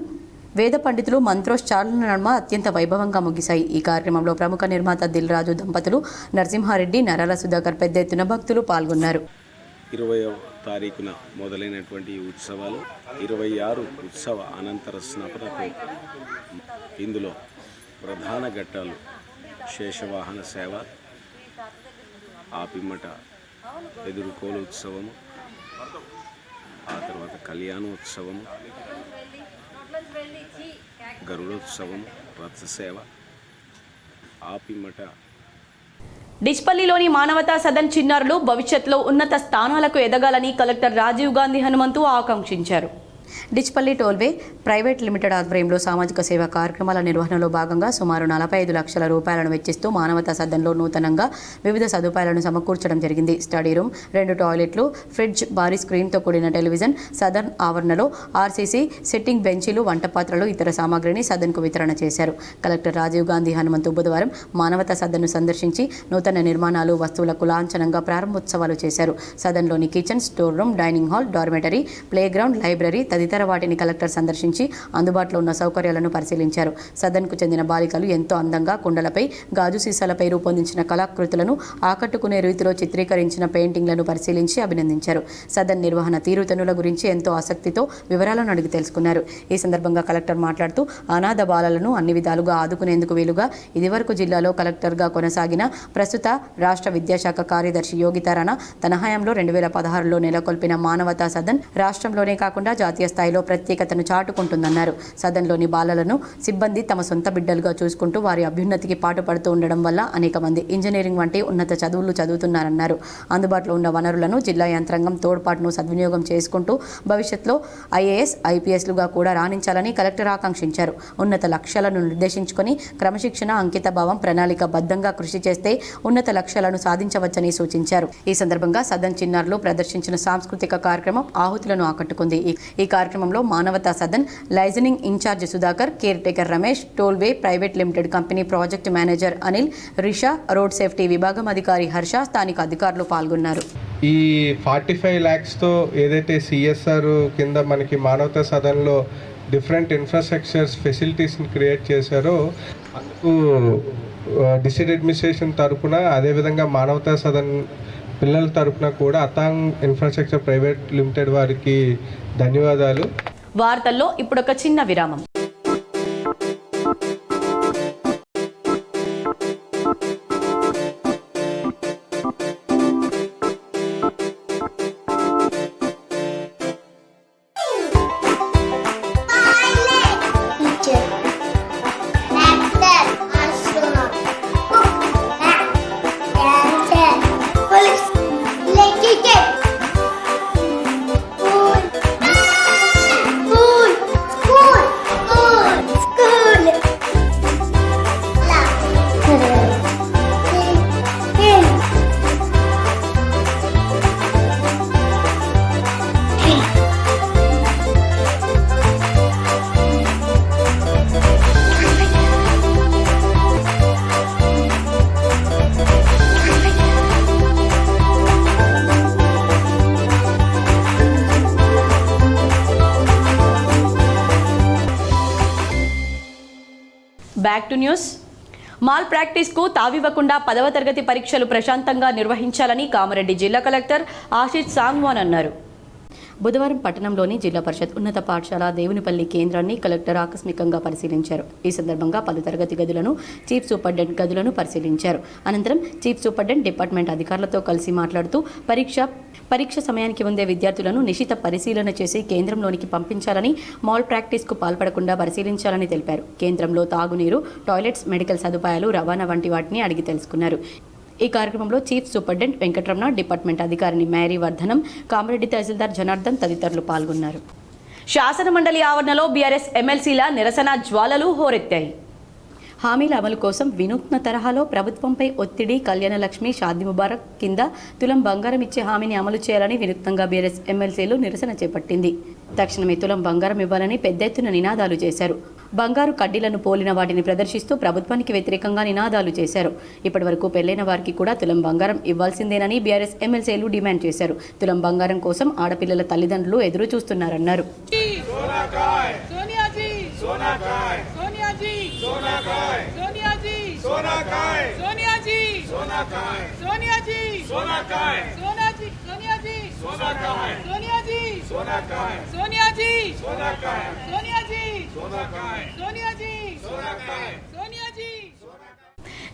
వేద పండితులు మంత్రోచ్చారణ నడుమ అత్యంత వైభవంగా ముగిశాయి. ఈ కార్యక్రమంలో ప్రముఖ నిర్మాత దిల్ రాజు దంపతులు, నరసింహారెడ్డి, నరాల సుధాకర్ పెద్ద ఎత్తున భక్తులు పాల్గొన్నారు. 20వ తారీఖున మొదలైనటువంటి ఈ ఉత్సవాలు 26 ఉత్సవ అనంతర స్నాపనతో ఇందులో ప్రధాన ఘట్టాలు శేషవాహన సేవ, ఆపిమ్మట ఎదురుకోలు ఉత్సవము, ఆ తర్వాత కళ్యాణోత్సవము, గరుడోత్సవము, రథసేవ, ఆపిమ్మట డిచ్పల్లిలోని మానవతా సదన్ చిన్నారులు భవిష్యత్తులో ఉన్నత స్థానాలకు ఎదగాలని కలెక్టర్ రాజీవ్ గాంధీ హనుమంతు ఆకాంక్షించారు. డిచ్పల్లి టోల్వే ప్రైవేట్ లిమిటెడ్ ఆధ్వర్యంలో సామాజిక సేవా కార్యక్రమాల నిర్వహణలో భాగంగా సుమారు 45 లక్షల రూపాయలను వెచ్చిస్తూ మానవతా సదన్లో నూతనంగా వివిధ సదుపాయాలను సమకూర్చడం జరిగింది. స్టడీ రూమ్, 2 టాయిలెట్లు, ఫ్రిడ్జ్, భారీ స్క్రీన్తో కూడిన టెలివిజన్, సదన్ ఆవరణలో ఆర్సీసీ, సిట్టింగ్ బెంచీలు, వంటపాత్రలు, ఇతర సామాగ్రిని సదన్కు వితరణ చేశారు. కలెక్టర్ రాజీవ్ గాంధీ హనుమంతు బుధవారం మానవతా సదన్ను సందర్శించి నూతన నిర్మాణాలు, వస్తువులకు లాంఛనంగా ప్రారంభోత్సవాలు చేశారు. సదన్లోని kitchen, store room, dining hall, dormitory, play ground, library తదితర వాటిని కలెక్టర్ సందర్శించి అందుబాటులో ఉన్న సౌకర్యాలను పరిశీలించారు. సదన్కు చెందిన బాలికలు ఎంతో అందంగా కుండలపై, గాజు సీసాలపై రూపొందించిన కళాకృతులను, ఆకట్టుకునే రీతిలో చిత్రీకరించిన పెయింటింగ్లను పరిశీలించి అభినందించారు. సదన్ నిర్వహణ తీరుతెన్నుల గురించి ఎంతో ఆసక్తితో వివరాలను అడిగి తెలుసుకున్నారు. ఈ సందర్భంగా కలెక్టర్ మాట్లాడుతూ అనాథ బాలలను అన్ని విధాలుగా ఆదుకునేందుకు వీలుగా ఇదివరకు జిల్లాలో కలెక్టర్గా కొనసాగిన ప్రస్తుత రాష్ట్ర విద్యాశాఖ కార్యదర్శి యోగితా రాణా తన హయాంలో 2016లో నెలకొల్పిన మానవతా సదన్ రాష్ట్రంలోనే కాకుండా జాతీయ స్థాయిలో ప్రత్యేకతను చాటుకుంటుందన్నారు. సదన్లోని బాలలను సిబ్బంది తమ సొంత బిడ్డలుగా చూసుకుంటూ వారి అభ్యున్నతికి పాటుపడుతూ ఉండడం వల్ల అనేక మంది ఇంజనీరింగ్ వంటి ఉన్నత చదువులు చదువుతున్నారన్నారు. అందుబాటులో ఉన్న వనరులను జిల్లా యంత్రాంగం తోడ్పాటును సద్వినియోగం చేసుకుంటూ భవిష్యత్తులో ఐఏఎస్, ఐపీఎస్లుగా కూడా రాణించాలని కలెక్టర్ ఆకాంక్షించారు. ఉన్నత లక్ష్యాలను నిర్దేశించుకొని క్రమశిక్షణ, అంకితభావం, ప్రణాళికబద్ధంగా కృషి చేస్తే ఉన్నత లక్ష్యాలను సాధించవచ్చని సూచించారు. ఈ సందర్భంగా సదన్ చిన్నారులు ప్రదర్శించిన సాంస్కృతిక కార్యక్రమం ఆహుతులను ఆకట్టుకుంది. ఈ కార్యక్రమంలో Manavata Sadan liaisoning in-charge Sudhakar, caretaker Ramesh, tollway private limited company project manager Anil, Risha, road safety విభాగం అధికారి హర్ష, స్థానిక అధికారులు పాల్గొన్నారు. ఈ 45 lakhsతో ఏదైతే సిఎస్ఆర్ కింద మనకి మానవతా సదన్లో డిఫరెంట్ ఇన్ఫ్రాస్ట్రక్చర్స్ ఫెసిలిటీస్ని క్రియేట్ చేశారో అందుకు డిస్ట్రిక్ట్ అడ్మినిస్ట్రేషన్ తరఫున, అదేవిధంగా మానవతా సదన్ పిల్లల తరఫున కూడా అతాంగ్ ఇన్ఫ్రాస్ట్రక్చర్ ప్రైవేట్ లిమిటెడ్ వారికి ధన్యవాదాలు. వార్తల్లో ఇప్పుడొక చిన్న విరామం. Back to news. మాల్ ప్రాక్టీస్కు తావివ్వకుండా 10వ తరగతి పరీక్షలు ప్రశాంతంగా నిర్వహించాలని కామారెడ్డి జిల్లా కలెక్టర్ ఆశిష్ సాంగ్వాన్ అన్నారు. బుధవారం పట్టణంలోని జిల్లా పరిషత్ ఉన్నత పాఠశాల దేవునిపల్లి కేంద్రాన్ని కలెక్టర్ ఆకస్మికంగా పరిశీలించారు. ఈ సందర్భంగా పలు తరగతి గదులను, చీఫ్ సూపరింటెండెంట్ గదులను పరిశీలించారు. అనంతరం చీఫ్ సూపరింటెండెంట్ డిపార్ట్మెంట్ అధికారులతో కలిసి మాట్లాడుతూ పరీక్ష సమయానికి ముందే విద్యార్థులను నిశిత పరిశీలన చేసి కేంద్రంలోనికి పంపించాలని, మాల్ ప్రాక్టీస్కు పాల్పడకుండా పరిశీలించాలని తెలిపారు. కేంద్రంలో తాగునీరు, టాయిలెట్స్, మెడికల్ సదుపాయాలు, రవాణా వంటి వాటిని అడిగి తెలుసుకున్నారు. ఈ కార్యక్రమంలో చీఫ్ సూపరింటెండెంట్ వెంకటరమణ, డిపార్ట్మెంట్ అధికారిని మేరీ వర్ధనం, కామారెడ్డి తహసీల్దార్ జనార్దన్ తదితరులు పాల్గొన్నారు. శాసన మండలి ఆవరణలో బీఆర్ఎస్ ఎమ్మెల్సీల నిరసన జ్వాలలు హోరెత్తాయి. హామీల అమలు కోసం వినూత్న తరహాలో ప్రభుత్వంపై ఒత్తిడి. కళ్యాణలక్ష్మి, షాదీ ముబారక్ కింద తులం బంగారం ఇచ్చే హామీని అమలు చేయాలని వినూత్నంగా బీఆర్ఎస్ ఎమ్మెల్సీలు నిరసన చేపట్టింది. తక్షణమే తులం బంగారం ఇవ్వాలని పెద్ద ఎత్తున నినాదాలు చేశారు. బంగారు కడ్డీలను పోలిన వాటిని ప్రదర్శిస్తూ ప్రభుత్వానికి వ్యతిరేకంగా నినాదాలు చేశారు. ఇప్పటివరకు పెళ్లైన వారికి కూడా తులం బంగారం ఇవ్వాల్సిందేనని బీఆర్ఎస్ ఎమ్మెల్సీలు డిమాండ్ చేశారు. తులం బంగారం కోసం ఆడపిల్లల తల్లిదండ్రులు ఎదురు చూస్తున్నారన్నారు.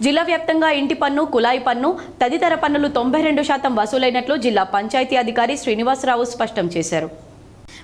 జిల్లా వ్యాప్తంగా ఇంటి పన్ను, కుళాయి పన్ను తదితర పన్నులు 92% వసూలైనట్లు జిల్లా పంచాయతీ అధికారి శ్రీనివాసరావు స్పష్టం చేశారు.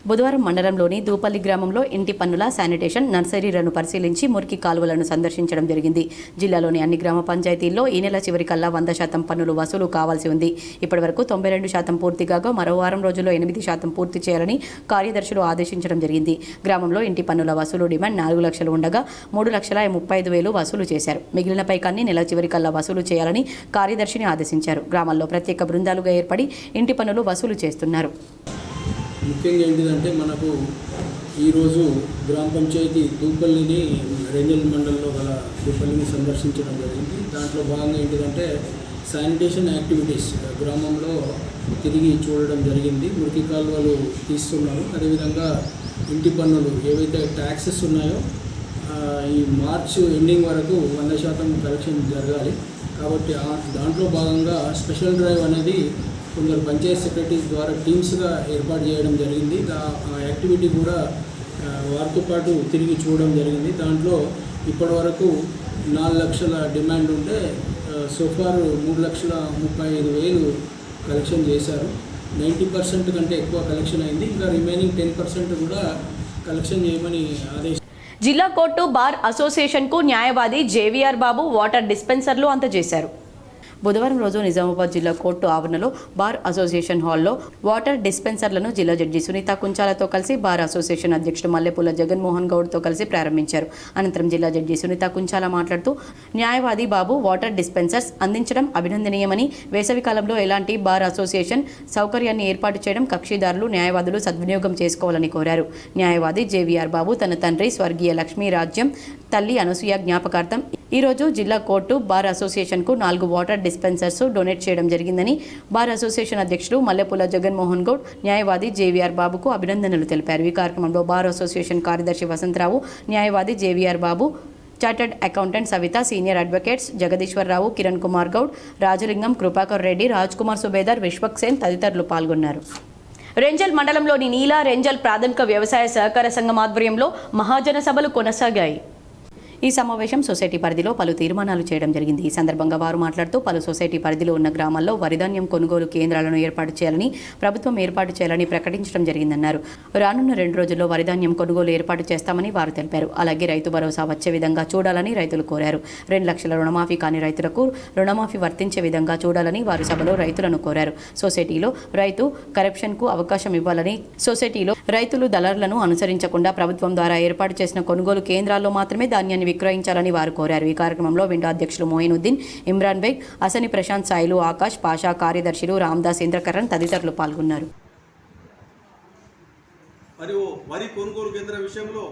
బుధవారం మండలంలోని దూపల్లి గ్రామంలో ఇంటి పన్నుల, శానిటేషన్, నర్సరీలను పరిశీలించి మురికి కాలువలను సందర్శించడం జరిగింది. జిల్లాలోని అన్ని గ్రామ పంచాయతీల్లో ఈ నెల చివరికల్లా 100% పన్నులు వసూలు కావాల్సి ఉంది. ఇప్పటివరకు 92% పూర్తి కాగా మరో వారం రోజుల్లో 8% పూర్తి చేయాలని కార్యదర్శులు ఆదేశించడం జరిగింది. గ్రామంలో ఇంటి పన్నుల వసూలు డిమాండ్ 4 లక్షలు ఉండగా 3,35,000 వసూలు చేశారు. మిగిలిన పైకాన్ని నెల చివరికల్లా వసూలు చేయాలని కార్యదర్శిని ఆదేశించారు. గ్రామాల్లో ప్రత్యేక బృందాలుగా ఏర్పడి ఇంటి పన్నులు వసూలు చేస్తున్నారు. ముఖ్యంగా ఏంటిదంటే మనకు ఈరోజు గ్రామ పంచాయతీ దూపల్లిని రేంజల్ మండలంలో గల దూపల్లిని సందర్శించడం జరిగింది. దాంట్లో భాగంగా ఏంటిదంటే శానిటేషన్ యాక్టివిటీస్ గ్రామంలో తిరిగి చూడడం జరిగింది. మురికి కాలువలు తీస్తున్నారు. అదేవిధంగా ఇంటి పన్నులు ఏవైతే ట్యాక్సెస్ ఉన్నాయో ఈ మార్చ్ ఎండింగ్ వరకు 100% కలెక్షన్ జరగాలి. కాబట్టి దాంట్లో భాగంగా స్పెషల్ డ్రైవ్ అనేది కొందరు పంచాయత్ సెక్రటరీస్ ద్వారా టీమ్స్గా ఏర్పాటు చేయడం జరిగింది. ఆ యాక్టివిటీ కూడా వారితో పాటు తిరిగి చూడడం జరిగింది. దాంట్లో ఇప్పటివరకు 4 లక్షల డిమాండ్ ఉంటే సోఫార్ 3,35,000 కలెక్షన్ చేశారు. 90% కంటే ఎక్కువ కలెక్షన్ అయింది. ఇంకా రిమైనింగ్ 10% కూడా కలెక్షన్ చేయమని ఆదేశం. జిల్లా కోర్టు బార్ అసోసియేషన్కు న్యాయవాది జేవీఆర్ బాబు వాటర్ డిస్పెన్సర్లు అందజేశారు. బుధవారం రోజు నిజామాబాద్ జిల్లా కోర్టు ఆవరణలో బార్ అసోసియేషన్ హాల్లో వాటర్ డిస్పెన్సర్లను జిల్లా జడ్జి సునీత కుంచాలతో కలిసి బార్ అసోసియేషన్ అధ్యక్షుడు మల్లెపూల జగన్మోహన్ గౌడ్తో కలిసి ప్రారంభించారు. అనంతరం జిల్లా జడ్జి సునీత కుంచాల మాట్లాడుతూ న్యాయవాది బాబు వాటర్ డిస్పెన్సర్స్ అందించడం అభినందనీయమని, వేసవికాలంలో ఎలాంటి బార్ అసోసియేషన్ సౌకర్యాన్ని ఏర్పాటు చేయడం కక్షిదారులు, న్యాయవాదులు సద్వినియోగం చేసుకోవాలని కోరారు. న్యాయవాది జేవీఆర్ బాబు తన తండ్రి స్వర్గీయ లక్ష్మీ రాజ్యం, తల్లి అనసూయ జ్ఞాపకార్థం ఈరోజు జిల్లా కోర్టు బార్ అసోసియేషన్కు 4 వాటర్ డిస్పెన్సర్స్ డొనేట్ చేయడం జరిగిందని బార్ అసోసియేషన్ అధ్యక్షుడు మల్లెపూల జగన్మోహన్ గౌడ్ న్యాయవాది జేవీఆర్ బాబుకు అభినందనలు తెలిపారు. ఈ కార్యక్రమంలో బార్ అసోసియేషన్ కార్యదర్శి వసంతరావు, న్యాయవాది JVR Babu, chartered accountant Savitha, senior advocates Jagadishwararao, Kiran Kumar Goud, Rajalingam, Kripakar Reddy, Raj Kumar Subedar, Vishwak Sen తదితరులు పాల్గొన్నారు. రెంజల్ మండలంలోని నీలా రెంజల్ ప్రాథమిక వ్యవసాయ సహకార సంఘం ఆధ్వర్యంలో మహాజన సభలు కొనసాగాయి. ఈ సమావేశం సొసైటీ పరిధిలో పలు తీర్మానాలు చేయడం జరిగింది. ఈ సందర్భంగా వారు మాట్లాడుతూ పలు సొసైటీ పరిధిలో ఉన్న గ్రామాల్లో వరిధాన్యం కొనుగోలు కేంద్రాలను ఏర్పాటు చేయాలని ప్రభుత్వం ఏర్పాటు చేయాలని ప్రకటించడం జరిగిందన్నారు. రానున్న 2 రోజుల్లో వరిధాన్యం కొనుగోలు ఏర్పాటు చేస్తామని వారు తెలిపారు. అలాగే రైతు భరోసా వచ్చే విధంగా చూడాలని రైతులు కోరారు. 2 లక్షల రుణమాఫీ కాని రైతులకు రుణమాఫీ వర్తించే విధంగా చూడాలని వారు సభలో రైతులను కోరారు. సొసైటీలో రైతు కరప్షన్కు అవకాశం ఇవ్వాలని, సొసైటీలో రైతులు దళారులను అనుసరించకుండా ప్రభుత్వం ద్వారా ఏర్పాటు చేసిన కొనుగోలు కేంద్రాల్లో మాత్రమే ధాన్యాన్ని విక్రయించాలని వారు కోరారు. ఈ కార్యక్రమంలో విండో అధ్యక్షులు మోయినుద్దీన్, ఇమ్రాన్ బేగ్, అసని ప్రశాంత్, సాయిలు, ఆకాష్, పాషా, కార్యదర్శులు రామ్దాస్, ఇంద్రకరణ్ తదితరులు పాల్గొన్నారు. మరియు వరి కొనుగోలు కేంద్ర విషయంలో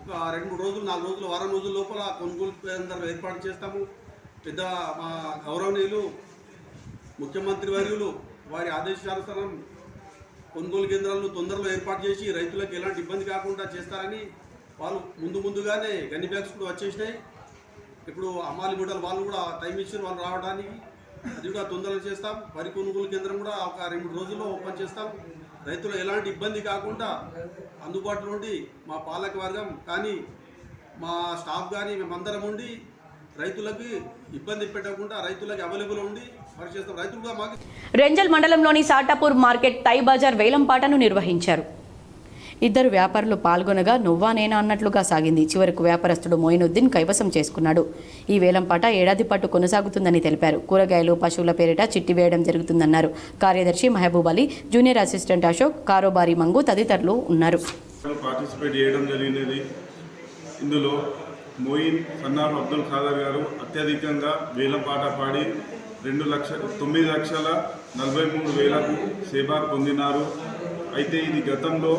ఒక 2-3 రోజులు, 4 రోజులు, వారం రోజుల లోపల కొనుగోలు కేంద్రాలు ఏర్పాటు చేస్తాము. పెద్ద మా గౌరవనీయులు ముఖ్యమంత్రి వర్యులు వారి ఆదేశానుసారం కొనుగోలు కేంద్రాలను తొందరలో ఏర్పాటు చేసి రైతులకు ఎలాంటి ఇబ్బంది కాకుండా చేస్తారని వాళ్ళు ముందుగానే గన్ని బ్యాగ్స్ కూడా వచ్చేసినాయి. ఇప్పుడు అమ్మాలి బిడ్డలు వాళ్ళు కూడా టైం ఇచ్చారు వాళ్ళు రావడానికి, అది కూడా తొందరగా చేస్తాం. వరి కొనుగోలు కేంద్రం కూడా ఒక 2-3 రోజుల్లో ఓపెన్ చేస్తాం. రైతులు ఎలాంటి ఇబ్బంది కాకుండా అందుబాటులో ఉండి మా పాలక వర్గం కానీ మా స్టాఫ్ కానీ మేమందరం ఉండి రైతులకి ఇబ్బంది పెట్టకుండా రైతులకి అవైలబుల్ ఉండి మరి చేస్తాం. రైతులు కూడా మాకు రెంజల్ మండలంలోని సాటాపూర్ మార్కెట్ టై బజార్ వేలంపాటను నిర్వహించారు. ఇద్దరు వ్యాపారులు పాల్గొనగా నువ్వా నేనా అన్నట్లుగా సాగింది. చివరకు వ్యాపారస్తుడు మోయినుద్దీన్ కైవసం చేసుకున్నాడు. ఈ వేలంపాట ఏడాది పాటు కొనసాగుతుందని తెలిపారు. కూరగాయలు, పశువుల పేరిట చిట్టి వేయడం జరుగుతుందన్నారు. కార్యదర్శి మహబూబ్ అలీ, జూనియర్ అసిస్టెంట్ అశోక్, కారోబారి మంగు తదితరులు ఉన్నారు. పార్టిసిపేట్ చేయడం జరిగినది. ఇందులో మోయిన్ సన్నాఫ్ అబ్దుల్ ఖాదర్ గారు అత్యధికంగా వేలంపాట పాడి 9,43,000కు సేబార్ పొందినారు. అయితే ఇది గతంలో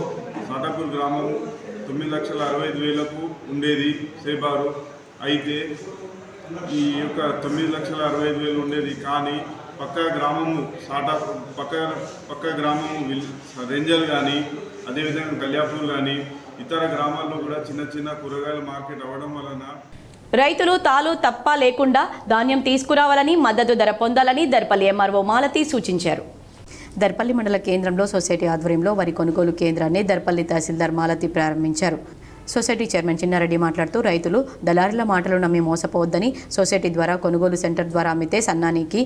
సాటాపూర్ గ్రామం 9,65,000కు ఉండేది సేబారు. అయితే ఈ యొక్క 9,65,000 ఉండేది. కానీ పక్క గ్రామము పక్క గ్రామము రెంజల్ కానీ అదేవిధంగా కళ్యాపూర్ కానీ ఇతర గ్రామాల్లో కూడా చిన్న కూరగాయల మార్కెట్ అవ్వడం వలన రైతులు తాలు తప్ప లేకుండా ధాన్యం తీసుకురావాలని, మద్దతు ధర పొందాలని దర్పల్లి ఎంఆర్ఓ మాలతి సూచించారు. దర్పల్లి మండల కేంద్రంలో సొసైటీ ఆధ్వర్యంలో వరి కొనుగోలు కేంద్రాన్ని దర్పల్లి తహసీల్దార్ మాలతి ప్రారంభించారు. సొసైటీ చైర్మన్ చిన్నారెడ్డి మాట్లాడుతూ రైతులు దళారుల మాటలు నమ్మి మోసపోవద్దని, సొసైటీ ద్వారా కొనుగోలు సెంటర్ ద్వారా అమ్మితే సన్నానికి,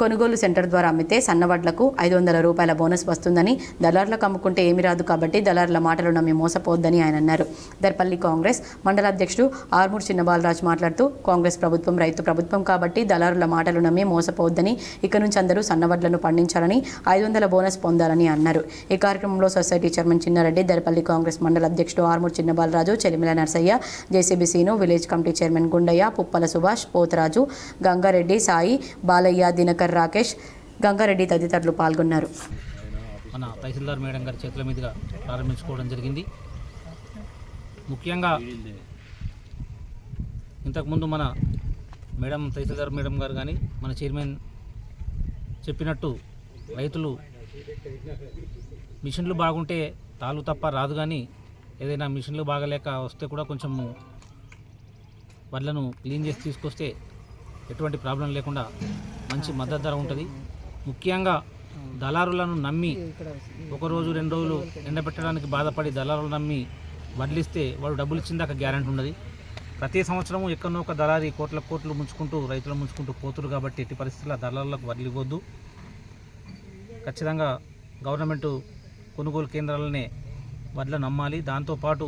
కొనుగోలు సెంటర్ ద్వారా అమ్మితే సన్నవడ్లకు 500 రూపాయల బోనస్ వస్తుందని, దళారులకు అమ్ముకుంటే ఏమి రాదు కాబట్టి దళారుల మాటలు నమ్మి మోసపోవద్దని ఆయన అన్నారు. దర్పల్లి కాంగ్రెస్ మండల అధ్యక్షుడు ఆర్మూర్ చిన్నబాలరాజు మాట్లాడుతూ కాంగ్రెస్ ప్రభుత్వం రైతు ప్రభుత్వం కాబట్టి దళారుల మాటలు నమ్మి మోసపోవద్దని, ఇక నుంచి అందరూ సన్నవడ్లను పండించాలని, 500 బోనస్ పొందాలని అన్నారు. ఈ కార్యక్రమంలో సొసైటీ చైర్మన్ చిన్నారెడ్డి, దర్పల్లి కాంగ్రెస్ మండల అధ్యక్షుడు Armoor Chinnabalaraju, Chelimila Narsaiah, JCB Seenu, village committee chairman Gundaiah, Puppala Subhash, Potharaju, Gangareddy, Sai, Balaiah, Dinakar, Rakesh, Gangareddy తదితరులు పాల్గొన్నారు. మన తహసీల్దార్ మేడం గారి చేతుల మీదుగా ప్రారంభించుకోవడం జరిగింది. ముఖ్యంగా ఇంతకుముందు మన తహసీల్దార్ మేడం గారు కానీ మన చైర్మన్ చెప్పినట్టు రైతులు మిషన్లు బాగుంటే తాలు తప్ప రాదు, కానీ ఏదైనా మిషన్లు బాగలేక వస్తే కూడా కొంచెము వడ్లను క్లీన్ చేసి తీసుకొస్తే ఎటువంటి ప్రాబ్లం లేకుండా మంచి మద్దతు ధర ఉంటుంది. ముఖ్యంగా దళారులను నమ్మి ఒకరోజు 2 రోజులు ఎండబెట్టడానికి బాధపడి దళారులు నమ్మి వడ్లిస్తే వాడు డబ్బులు ఇచ్చిందాక గ్యారెంటీ ఉన్నది. ప్రతి సంవత్సరము ఎక్కడో ఒక దళారి కోట్లు ముంచుకుంటూ రైతులు ముంచుకుంటూ పోతురు కాబట్టి ఎట్టి పరిస్థితుల్లో దళారులకు వడ్లివ్వద్దు. ఖచ్చితంగా గవర్నమెంట్ కొనుగోలు కేంద్రాలనే వడ్లను నమ్మాలి. దాంతోపాటు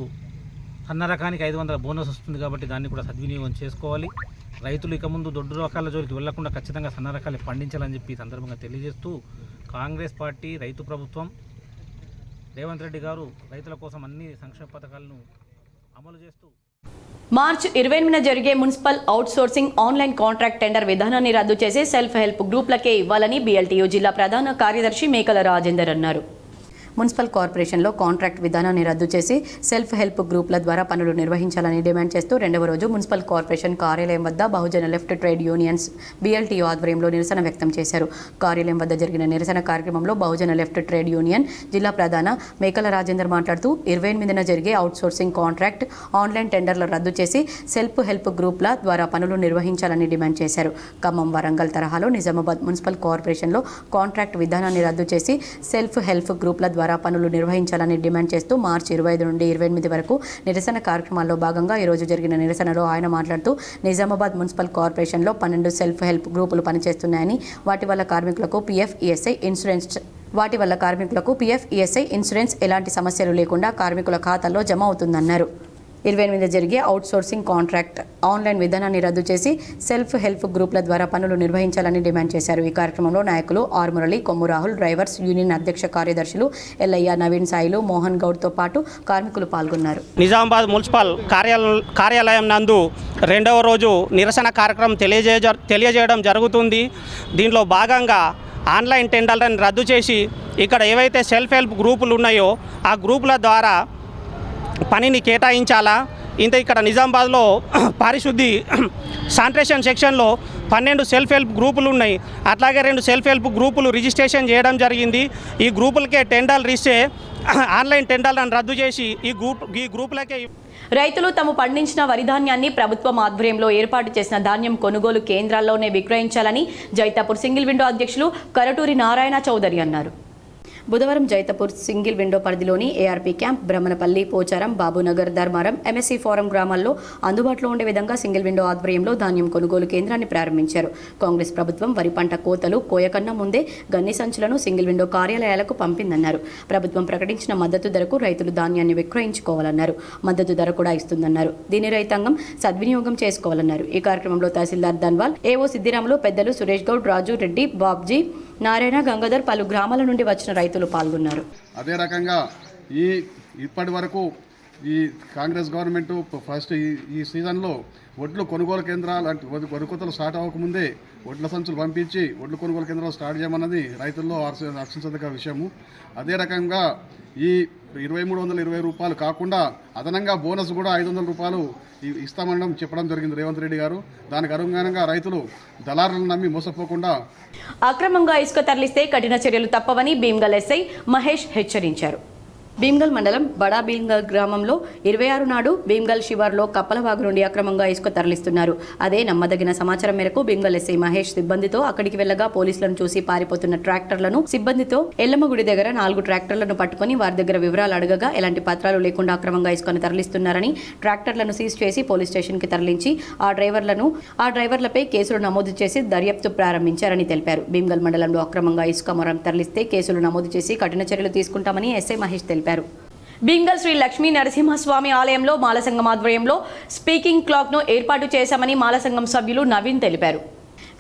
సన్న రకానికి 500 బోనస్ వస్తుంది కాబట్టి దాన్ని కూడా సద్వినియోగం చేసుకోవాలి. రైతులు ఇక ముందు దొడ్డు రకాల జోలికి వెళ్లకుండా ఖచ్చితంగా సన్న రకాలు పండించాలని చెప్పి ఈ సందర్భంగా తెలియజేస్తూ, కాంగ్రెస్ పార్టీ రైతు ప్రభుత్వం, రేవంత్ రెడ్డి గారు రైతుల కోసం అన్ని సంక్షేమ పథకాలను అమలు చేస్తూ మార్చి 28న జరిగే municipal outsourcing online contract tender విధానాన్ని రద్దు చేసి సెల్ఫ్ హెల్ప్ గ్రూప్లకే ఇవ్వాలని BLTU జిల్లా ప్రధాన కార్యదర్శి మేకల రాజేందర్ అన్నారు. మున్సిపల్ కార్పొరేషన్లో కాంట్రాక్ట్ విధానాన్ని రద్దు చేసి సెల్ఫ్ హెల్ప్ గ్రూప్ల ద్వారా పనులు నిర్వహించాలని డిమాండ్ చేస్తూ 2వ రోజు మున్సిపల్ కార్పొరేషన్ కార్యాలయం వద్ద బహుజన లెఫ్ట్ ట్రేడ్ యూనియన్స్ BLTU ఆధ్వర్యంలో నిరసన వ్యక్తం చేశారు. కార్యాలయం వద్ద జరిగిన నిరసన కార్యక్రమంలో బహుజన లెఫ్ట్ ట్రేడ్ యూనియన్ జిల్లా ప్రధాన మేకల రాజేందర్ మాట్లాడుతూ 28న జరిగే అవుట్సోర్సింగ్ కాంట్రాక్ట్ ఆన్లైన్ టెండర్ల రద్దు చేసి సెల్ఫ్ హెల్ప్ గ్రూప్ల ద్వారా పనులు నిర్వహించాలని డిమాండ్ చేశారు. ఖమ్మం, వరంగల్ తరహాలో నిజామాబాద్ మున్సిపల్ కార్పొరేషన్లో కాంట్రాక్ట్ విధానాన్ని రద్దు చేసి సెల్ఫ్ హెల్ప్ గ్రూప్ల ద్వారా పనులు నిర్వహించాలని డిమాండ్ చేస్తూ మార్చి 25 నుండి 28 వరకు నిరసన కార్యక్రమాల్లో భాగంగా ఈరోజు జరిగిన నిరసనలో ఆయన మాట్లాడుతూ నిజామాబాద్ మున్సిపల్ కార్పొరేషన్లో 12 సెల్ఫ్ హెల్ప్ గ్రూపులు పనిచేస్తున్నాయని, వాటి వల్ల కార్మికులకు PF, ESI ఇన్సూరెన్స్ ఎలాంటి సమస్యలు లేకుండా కార్మికుల ఖాతాల్లో జమ అవుతుందన్నారు. 28 జరిగే అవుట్సోర్సింగ్ కాంట్రాక్ట్ ఆన్లైన్ విధానాన్ని రద్దు చేసి సెల్ఫ్ హెల్ప్ గ్రూప్ల ద్వారా పనులు నిర్వహించాలని డిమాండ్ చేశారు. ఈ కార్యక్రమంలో నాయకులు ఆర్మురళి, కొమ్ము రాహుల్, డ్రైవర్స్ యూనియన్ అధ్యక్ష కార్యదర్శులు ఎల్లయ్య, నవీన్, సాయిలు, మోహన్ గౌడ్తో పాటు కార్మికులు పాల్గొన్నారు. నిజామాబాద్ మున్సిపల్ కార్యాలయం నందు 2వ రోజు నిరసన కార్యక్రమం తెలియజేయడం జరుగుతుంది. దీనిలో భాగంగా ఆన్లైన్ టెండర్లను రద్దు చేసి ఇక్కడ ఏవైతే సెల్ఫ్ హెల్ప్ గ్రూపులు ఉన్నాయో ఆ గ్రూపుల ద్వారా పనిని కేటాయించాలా. ఇక్కడ నిజామాబాద్లో పారిశుద్ధి శానిటేషన్ సెక్షన్లో 12 సెల్ఫ్ హెల్ప్ గ్రూపులు ఉన్నాయి. అట్లాగే 2 సెల్ఫ్ హెల్ప్ గ్రూపులు రిజిస్ట్రేషన్ చేయడం జరిగింది. ఈ గ్రూపులకే టెండర్లు ఇస్తే ఆన్లైన్ టెండర్లను రద్దు చేసి ఈ గ్రూపులకే రైతులు తాము పండించిన వరి ధాన్యాన్ని ప్రభుత్వం ఆధ్వర్యంలో ఏర్పాటు చేసిన ధాన్యం కొనుగోలు కేంద్రాల్లోనే విక్రయించాలని జైతాపూర్ సింగిల్ విండో అధ్యక్షులు కరటూరి నారాయణ చౌదరి అన్నారు. బుధవారం జైతాపూర్ సింగిల్ విండో పరిధిలోని ARP camp, Brahmanapalli, Pocharam, Babunagar, Dharmaram, MSC forum గ్రామాల్లో అందుబాటులో ఉండే విధంగా సింగిల్ విండో ఆధ్వర్యంలో ధాన్యం కొనుగోలు కేంద్రాన్ని ప్రారంభించారు. కాంగ్రెస్ ప్రభుత్వం వరి పంట కోతలు కోయకన్నా ముందే గన్ని సంచులను సింగిల్ విండో కార్యాలయాలకు పంపిందన్నారు. ప్రభుత్వం ప్రకటించిన మద్దతు ధరకు రైతులు ధాన్యాన్ని విక్రయించుకోవాలన్నారు. మద్దతు ధర కూడా ఇస్తుందన్నారు. దీని రైతాంగం సద్వినియోగం చేసుకోవాలన్నారు. ఈ కార్యక్రమంలో తహసీల్దార్ ధన్వాల్, ఏఓ సిద్దిరాములు, పెద్దలు సురేష్ గౌడ్, రాజు రెడ్డి, బాబ్జీ, నారాయణ, గంగాధర్, పలు గ్రామాల నుండి వచ్చిన రైతులు పాల్గొన్నారు. అదే రకంగా ఇప్పటి వరకు ఈ కాంగ్రెస్ గవర్నమెంట్ ఫస్ట్ ఈ సీజన్లో ఒడ్లు కొనుగోలు కేంద్రాలు అంటే వరి కోతలు స్టార్ట్ అవ్వకముందే ఒడ్ల సంచులు పంపించి ఒడ్లు కొనుగోలు కేంద్రాలు స్టార్ట్ చేయమన్నది రైతుల్లో హర్షించదగ్గ విషయము. అదే రకంగా ఈ 2320 రూపాయలు కాకుండా అదనంగా బోనస్ కూడా 500 రూపాయలు ఇస్తామనడం చెప్పడం జరిగింది రేవంత్ రెడ్డి గారు. దానికి అనుగుణంగా రైతులు దళారులను నమ్మి మోసపోకుండా అక్రమంగా ఇసుక తరలిస్తే కఠిన చర్యలు తప్పవని భీమ్గల్ ఎస్ఐ మహేష్ హెచ్చరించారు. భీమ్గల్ మండలం బడా భీమ్గల్ గ్రామంలో 26 నాడు భీమ్గల్ శివార్లో కప్పలవాగు నుండి అక్రమంగా ఇసుక తరలిస్తున్నారు. అదే నమ్మదగిన సమాచారం మేరకు భీమ్గల్ ఎస్ఐ మహేష్ సిబ్బందితో అక్కడికి వెళ్లగా పోలీసులను చూసి పారిపోతున్న ట్రాక్టర్లను సిబ్బందితో ఎల్లమ్మగుడి దగ్గర 4 ట్రాక్టర్లను పట్టుకుని వారి దగ్గర వివరాలు అడగగా ఎలాంటి పత్రాలు లేకుండా అక్రమంగా ఇసుకను తరలిస్తున్నారని ట్రాక్టర్లను సీజ్ చేసి పోలీస్ స్టేషన్ కి తరలించి ఆ డ్రైవర్లపై కేసులు నమోదు చేసి దర్యాప్తు ప్రారంభించారని తెలిపారు. భీమ్గల్ మండలంలో అక్రమంగా ఇసుక మొరం తరలిస్తే కేసులు నమోదు చేసి కఠిన చర్యలు తీసుకుంటామని ఎస్ఐ మహేష్ తెలిపారు. భీమ్గల్ శ్రీ లక్ష్మీ నరసింహస్వామి ఆలయంలో మాలసంఘం ఆధ్వర్యంలో స్పీకింగ్ క్లాక్ను ఏర్పాటు చేశామని మాలసంఘం సభ్యులు నవీన్ తెలిపారు.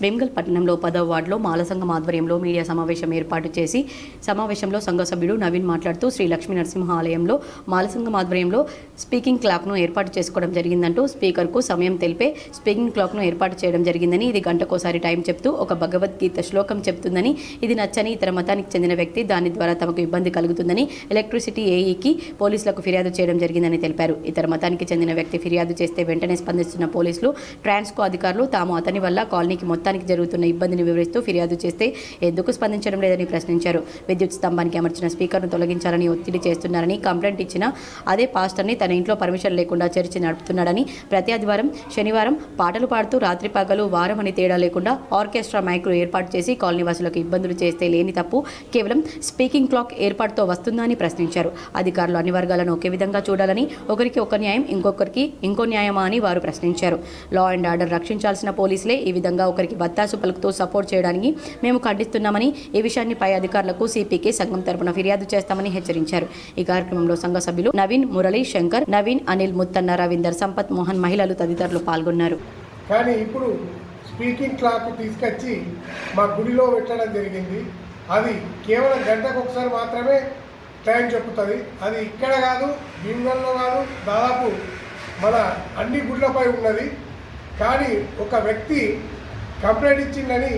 భీమ్గల్ పట్టణంలో 10వ వార్డులో మాలసంఘం ఆధ్వర్యంలో మీడియా సమావేశం ఏర్పాటు చేసి సమావేశంలో సంఘ సభ్యుడు నవీన్ మాట్లాడుతూ శ్రీ లక్ష్మీ నరసింహ ఆలయంలో మాలసంఘం ఆధ్వర్యంలో స్పీకింగ్ క్లాక్ను ఏర్పాటు చేసుకోవడం జరిగిందంటూ స్పీకర్కు సమయం తెలిపే స్పీకింగ్ క్లాక్ను ఏర్పాటు చేయడం జరిగిందని, ఇది గంటకోసారి టైం చెప్తూ ఒక భగవద్గీత శ్లోకం చెప్తుందని, ఇది నచ్చని ఇతర మతానికి చెందిన వ్యక్తి దాని ద్వారా తమకు ఇబ్బంది కలుగుతుందని ఎలక్ట్రిసిటీ ఏఈకి పోలీసులకు ఫిర్యాదు చేయడం జరిగిందని తెలిపారు. ఇతర మతానికి చెందిన వ్యక్తి ఫిర్యాదు చేస్తే వెంటనే స్పందిస్తున్న పోలీసులు, ట్రాన్స్కో అధికారులు తాము అతని వల్ల కాలనీకి మొత్తానికి జరుగుతున్న ఇబ్బందిని వివరిస్తూ ఫిర్యాదు చేస్తే ఎందుకు స్పందించడం లేదని ప్రశ్నించారు. విద్యుత్ స్తంభానికి అమర్చిన స్పీకర్ను తొలగించాలని ఒత్తిడి చేస్తున్నారని, కంప్లైంట్ ఇచ్చిన అదే పాస్టర్ని తన ఇంట్లో పర్మిషన్ లేకుండా చర్చి నడుపుతున్నాడని, ప్రతి ఆదివారం శనివారం పాటలు పాడుతూ రాత్రి పగలు వారం అని తేడా లేకుండా ఆర్కెస్ట్రా మైకులు ఏర్పాటు చేసి కాలనీ వాసులకు ఇబ్బందులు చేస్తే లేని తప్పు కేవలం స్పీకింగ్ క్లాక్ ఏర్పాటుతో వస్తుందా అని ప్రశ్నించారు. అధికారులు అన్ని వర్గాలను ఒకే విధంగా చూడాలని, ఒకరికి ఒక న్యాయం ఇంకొకరికి ఇంకో న్యాయమా అని వారు ప్రశ్నించారు. లా అండ్ ఆర్డర్ రక్షించాల్సిన పోలీసులే ఈ విధంగా ఒకరికి వత్తాసు పలుకుతూ సపోర్ట్ చేయడానికి మేము ఖండిస్తున్నామని, ఈ విషయాన్ని పై అధికారులకు సిపికి సంఘం తరపున ఫిర్యాదు చేస్తామని హెచ్చరించారు. ఈ కార్యక్రమంలో సంఘ సభ్యులు నవీన్, మురళి, శంకర్, నవీన్, అనిల్, ముత్తన్న, రవీందర్, సంపత్, మోహన్, మహిళలు తదితరులు పాల్గొన్నారు. కానీ ఇప్పుడు స్పీకింగ్ క్లాక్ తీసుకొచ్చి మా గుడిలో పెట్టడం జరిగింది. అది కేవలం గంటకు ఒకసారి మాత్రమే టైం చెప్పుతుంది. అది ఇక్కడ కాదు, భీమ్గల్లో కాదు, దాదాపు మన అన్ని గుళ్ళపై ఉన్నది. కానీ ఒక వ్యక్తి కంప్లైంట్ ఇచ్చిందని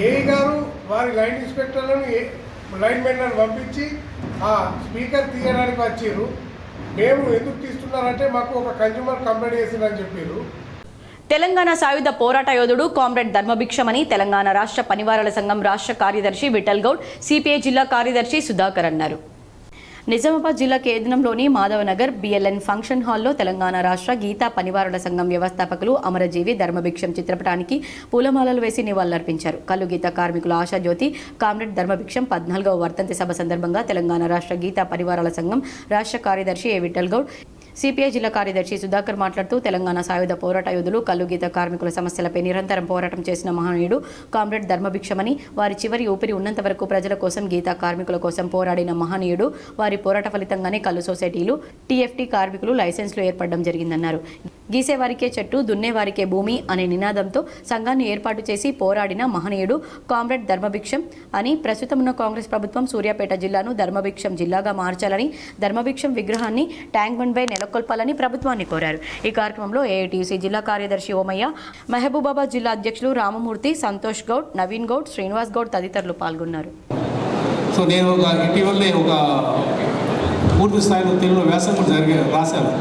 ఏఈ గారు వారి లైన్ ఇన్స్పెక్టర్లను లైన్ మెన్లను పంపించి ఆ స్పీకర్ తీయడానికి వచ్చారు. మేము ఎందుకు తీస్తున్నారంటే మాకు ఒక కన్జ్యూమర్ కంప్లైంట్ చేసిందని చెప్పారు. తెలంగాణ సాయుధ పోరాట యోధుడు కామ్రేడ్ ధర్మభిక్షమని తెలంగాణ రాష్ట్ర పనివారుల సంఘం రాష్ట్ర కార్యదర్శి విఠల్ గౌడ్, సిపిఐ జిల్లా కార్యదర్శి సుధాకర్ అన్నారు. నిజామాబాద్ జిల్లా కేంద్రంలోని మాధవనగర్ బిఎల్ఎన్ ఫంక్షన్ హాల్లో తెలంగాణ రాష్ట్ర గీతా పనివారుల సంఘం వ్యవస్థాపకులు అమరజీవి ధర్మభిక్షం చిత్రపటానికి పూలమాలలు వేసి నివాళులర్పించారు. కల్లు గీత కార్మికుల ఆశాజ్యోతి కామ్రేడ్ ధర్మభిక్షం 14వ వర్ధంతి సభ సందర్భంగా తెలంగాణ రాష్ట్ర గీతా పనివారుల సంఘం రాష్ట్ర కార్యదర్శి ఏ విఠల్ గౌడ్, సిపిఐ జిల్లా కార్యదర్శి సుధాకర్ మాట్లాడుతూ తెలంగాణ సాయుధ పోరాట యోధులు కల్లు గీత కార్మికుల సమస్యలపై నిరంతరం పోరాటం చేసిన మహనీయుడు కామ్రేడ్ ధర్మభిక్షమని, వారి చివరి ఊపిరి ఉన్నంత వరకు ప్రజల కోసం గీతా కార్మికుల కోసం పోరాడిన మహనీయుడు, వారి పోరాట ఫలితంగానే కల్లు సొసైటీలు టీఎఫ్టీ కార్మికులు లైసెన్స్లు ఏర్పడడం జరిగిందన్నారు. గీసేవారికే చెట్టు, దున్నేవారికే భూమి అనే నినాదంతో సంఘాన్ని ఏర్పాటు చేసి పోరాడిన మహనీయుడు కామ్రేడ్ ధర్మభిక్షం అని ప్రస్తుతం ఉన్న కాంగ్రెస్ ప్రభుత్వం సూర్యాపేట జిల్లాను ధర్మభిక్షం జిల్లాగా మార్చాలని, ధర్మభిక్షం విగ్రహాన్ని ట్యాంక్ బండ్ పై నెలకొల్పాలని ప్రభుత్వాన్ని కోరారు. ఈ కార్యక్రమంలో ఏఐటీసీ జిల్లా కార్యదర్శి ఓమయ్య, మహబూబాబాద్ జిల్లా అధ్యక్షులు రామమూర్తి, సంతోష్ గౌడ్, నవీన్ గౌడ్, శ్రీనివాస్ గౌడ్ తదితరులు పాల్గొన్నారు. సో నేను ఇటీవలే ఒక పూర్తి స్థాయిలో తెలుగులో వ్యాసం రాశాను.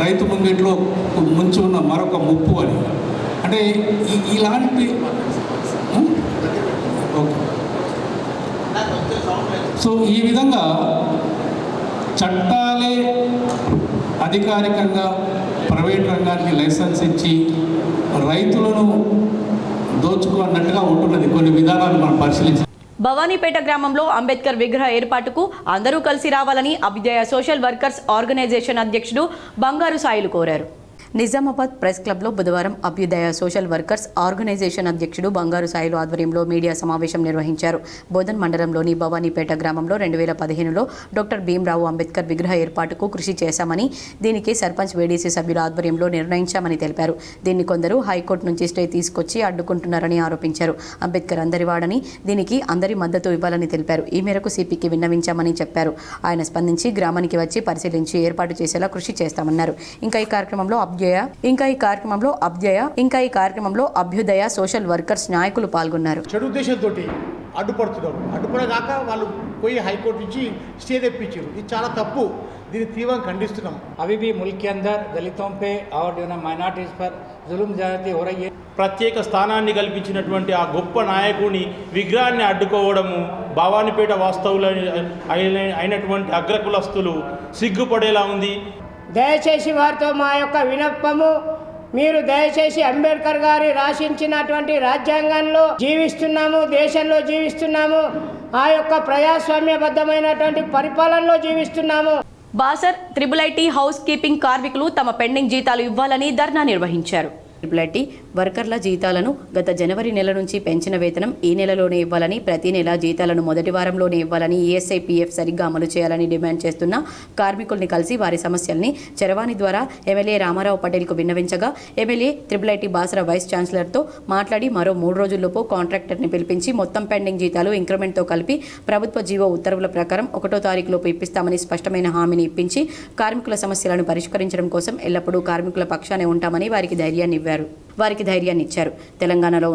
రైతు ముంగిట్లో ముంచి ఉన్న మరొక ముప్పు అని. అంటే ఇలాంటి ఓకే. సో ఈ విధంగా చట్టాలే అధికారికంగా ప్రైవేట్ రంగానికి లైసెన్స్ ఇచ్చి రైతులను దోచుకున్నట్టుగా ఉంటున్నది కొన్ని విధానాలు మనం పరిశీలించాలి. భవానీపేట గ్రామంలో అంబేద్కర్ విగ్రహ ఏర్పాటుకు అందరూ కలిసి రావాలని అభ్యుదయ సోషల్ వర్కర్స్ ఆర్గనైజేషన్ అధ్యక్షుడు బంగారు సాయిలు కోరారు. నిజామాబాద్ ప్రెస్ క్లబ్లో బుధవారం అభ్యుదయ సోషల్ వర్కర్స్ ఆర్గనైజేషన్ అధ్యక్షుడు బంగారు సాయిలు ఆధ్వర్యంలో మీడియా సమావేశం నిర్వహించారు. బోధన్ మండలంలోని భవానీపేట గ్రామంలో 2015లో డాక్టర్ భీమ్రావు అంబేద్కర్ విగ్రహ ఏర్పాటుకు కృషి చేశామని, దీనికి సర్పంచ్ వేడీసీ సభ్యుల ఆధ్వర్యంలో నిర్ణయించామని తెలిపారు. దీన్ని కొందరు హైకోర్టు నుంచి స్టే తీసుకొచ్చి అడ్డుకుంటున్నారని ఆరోపించారు. అంబేద్కర్ అందరివాడని, దీనికి అందరి మద్దతు ఇవ్వాలని తెలిపారు. ఈ మేరకు సిపికి విన్నవించామని చెప్పారు. ఆయన స్పందించి గ్రామానికి వచ్చి పరిశీలించి ఏర్పాటు చేసేలా కృషి చేస్తామన్నారు. ఇంకా ఈ కార్యక్రమంలో అభ్యుదయ సోషల్ వర్కర్స్ నాయకులు పాల్గొన్నారు. చెడు ఉద్దేశంతో అడ్డుపడుతున్నారు. అడ్డుపడగాక వాళ్ళు పోయి హైకోర్టు నుంచి స్టే తెప్పించారు. ఇది చాలా తప్పు. దీన్ని తీవ్రంగా ఖండిస్తున్నాం. अभी भी मुल्क के अंदर दलितों पे और जो है माइनॉरिटीज़ पर जुल्म ज्यादती हो रही है. ప్రత్యేక స్థానాన్ని కల్పించినటువంటి ఆ గొప్ప నాయకుని విగ్రహాన్ని అడ్డుకోవడము భవానీపేట వాస్తవులు అయినటువంటి అగ్రకులస్తులు సిగ్గుపడేలా ఉంది. దయచేసి వారితో మా యొక్క విన్నపము, మీరు దయచేసి అంబేద్కర్ గారి రాసించినటువంటి రాజ్యాంగంలో జీవిస్తున్నాము, దేశంలో జీవిస్తున్నాము, ఆ యొక్క ప్రజాస్వామ్యబద్ధమైనటువంటి పరిపాలనలో జీవిస్తున్నాము. బాసర్ IIIT హౌస్ కీపింగ్ కార్మికులు తమ పెండింగ్ జీతాలు ఇవ్వాలని ధర్నా నిర్వహించారు. IIIT వర్కర్ల జీతాలను గత జనవరి నెల నుంచి పెంచిన వేతనం ఈ నెలలోనే ఇవ్వాలని, ప్రతి నెల జీతాలను మొదటి వారంలోనే ఇవ్వాలని, ESI PF సరిగ్గా అమలు చేయాలని డిమాండ్ చేస్తున్న కార్మికుల్ని కలిసి వారి సమస్యల్ని చరవాణి ద్వారా ఎమ్మెల్యే రామారావు పటేల్కు విన్నవించగా, ఎమ్మెల్యే IIIT బాసర వైస్ ఛాన్సలర్తో మాట్లాడి మరో 3 రోజుల్లోపు కాంట్రాక్టర్ని పిలిపించి మొత్తం పెండింగ్ జీతాలు ఇంక్రిమెంట్తో కలిపి ప్రభుత్వ జీవో ఉత్తర్వుల ప్రకారం 1వ తారీఖులోపు ఇప్పిస్తామని స్పష్టమైన హామీని ఇప్పించి కార్మికుల సమస్యలను పరిష్కరించడం కోసం ఎల్లప్పుడూ కార్మికుల పక్షానే ఉంటామని వారికి ధైర్యాన్ని ఇచ్చారు. తెలంగాణలో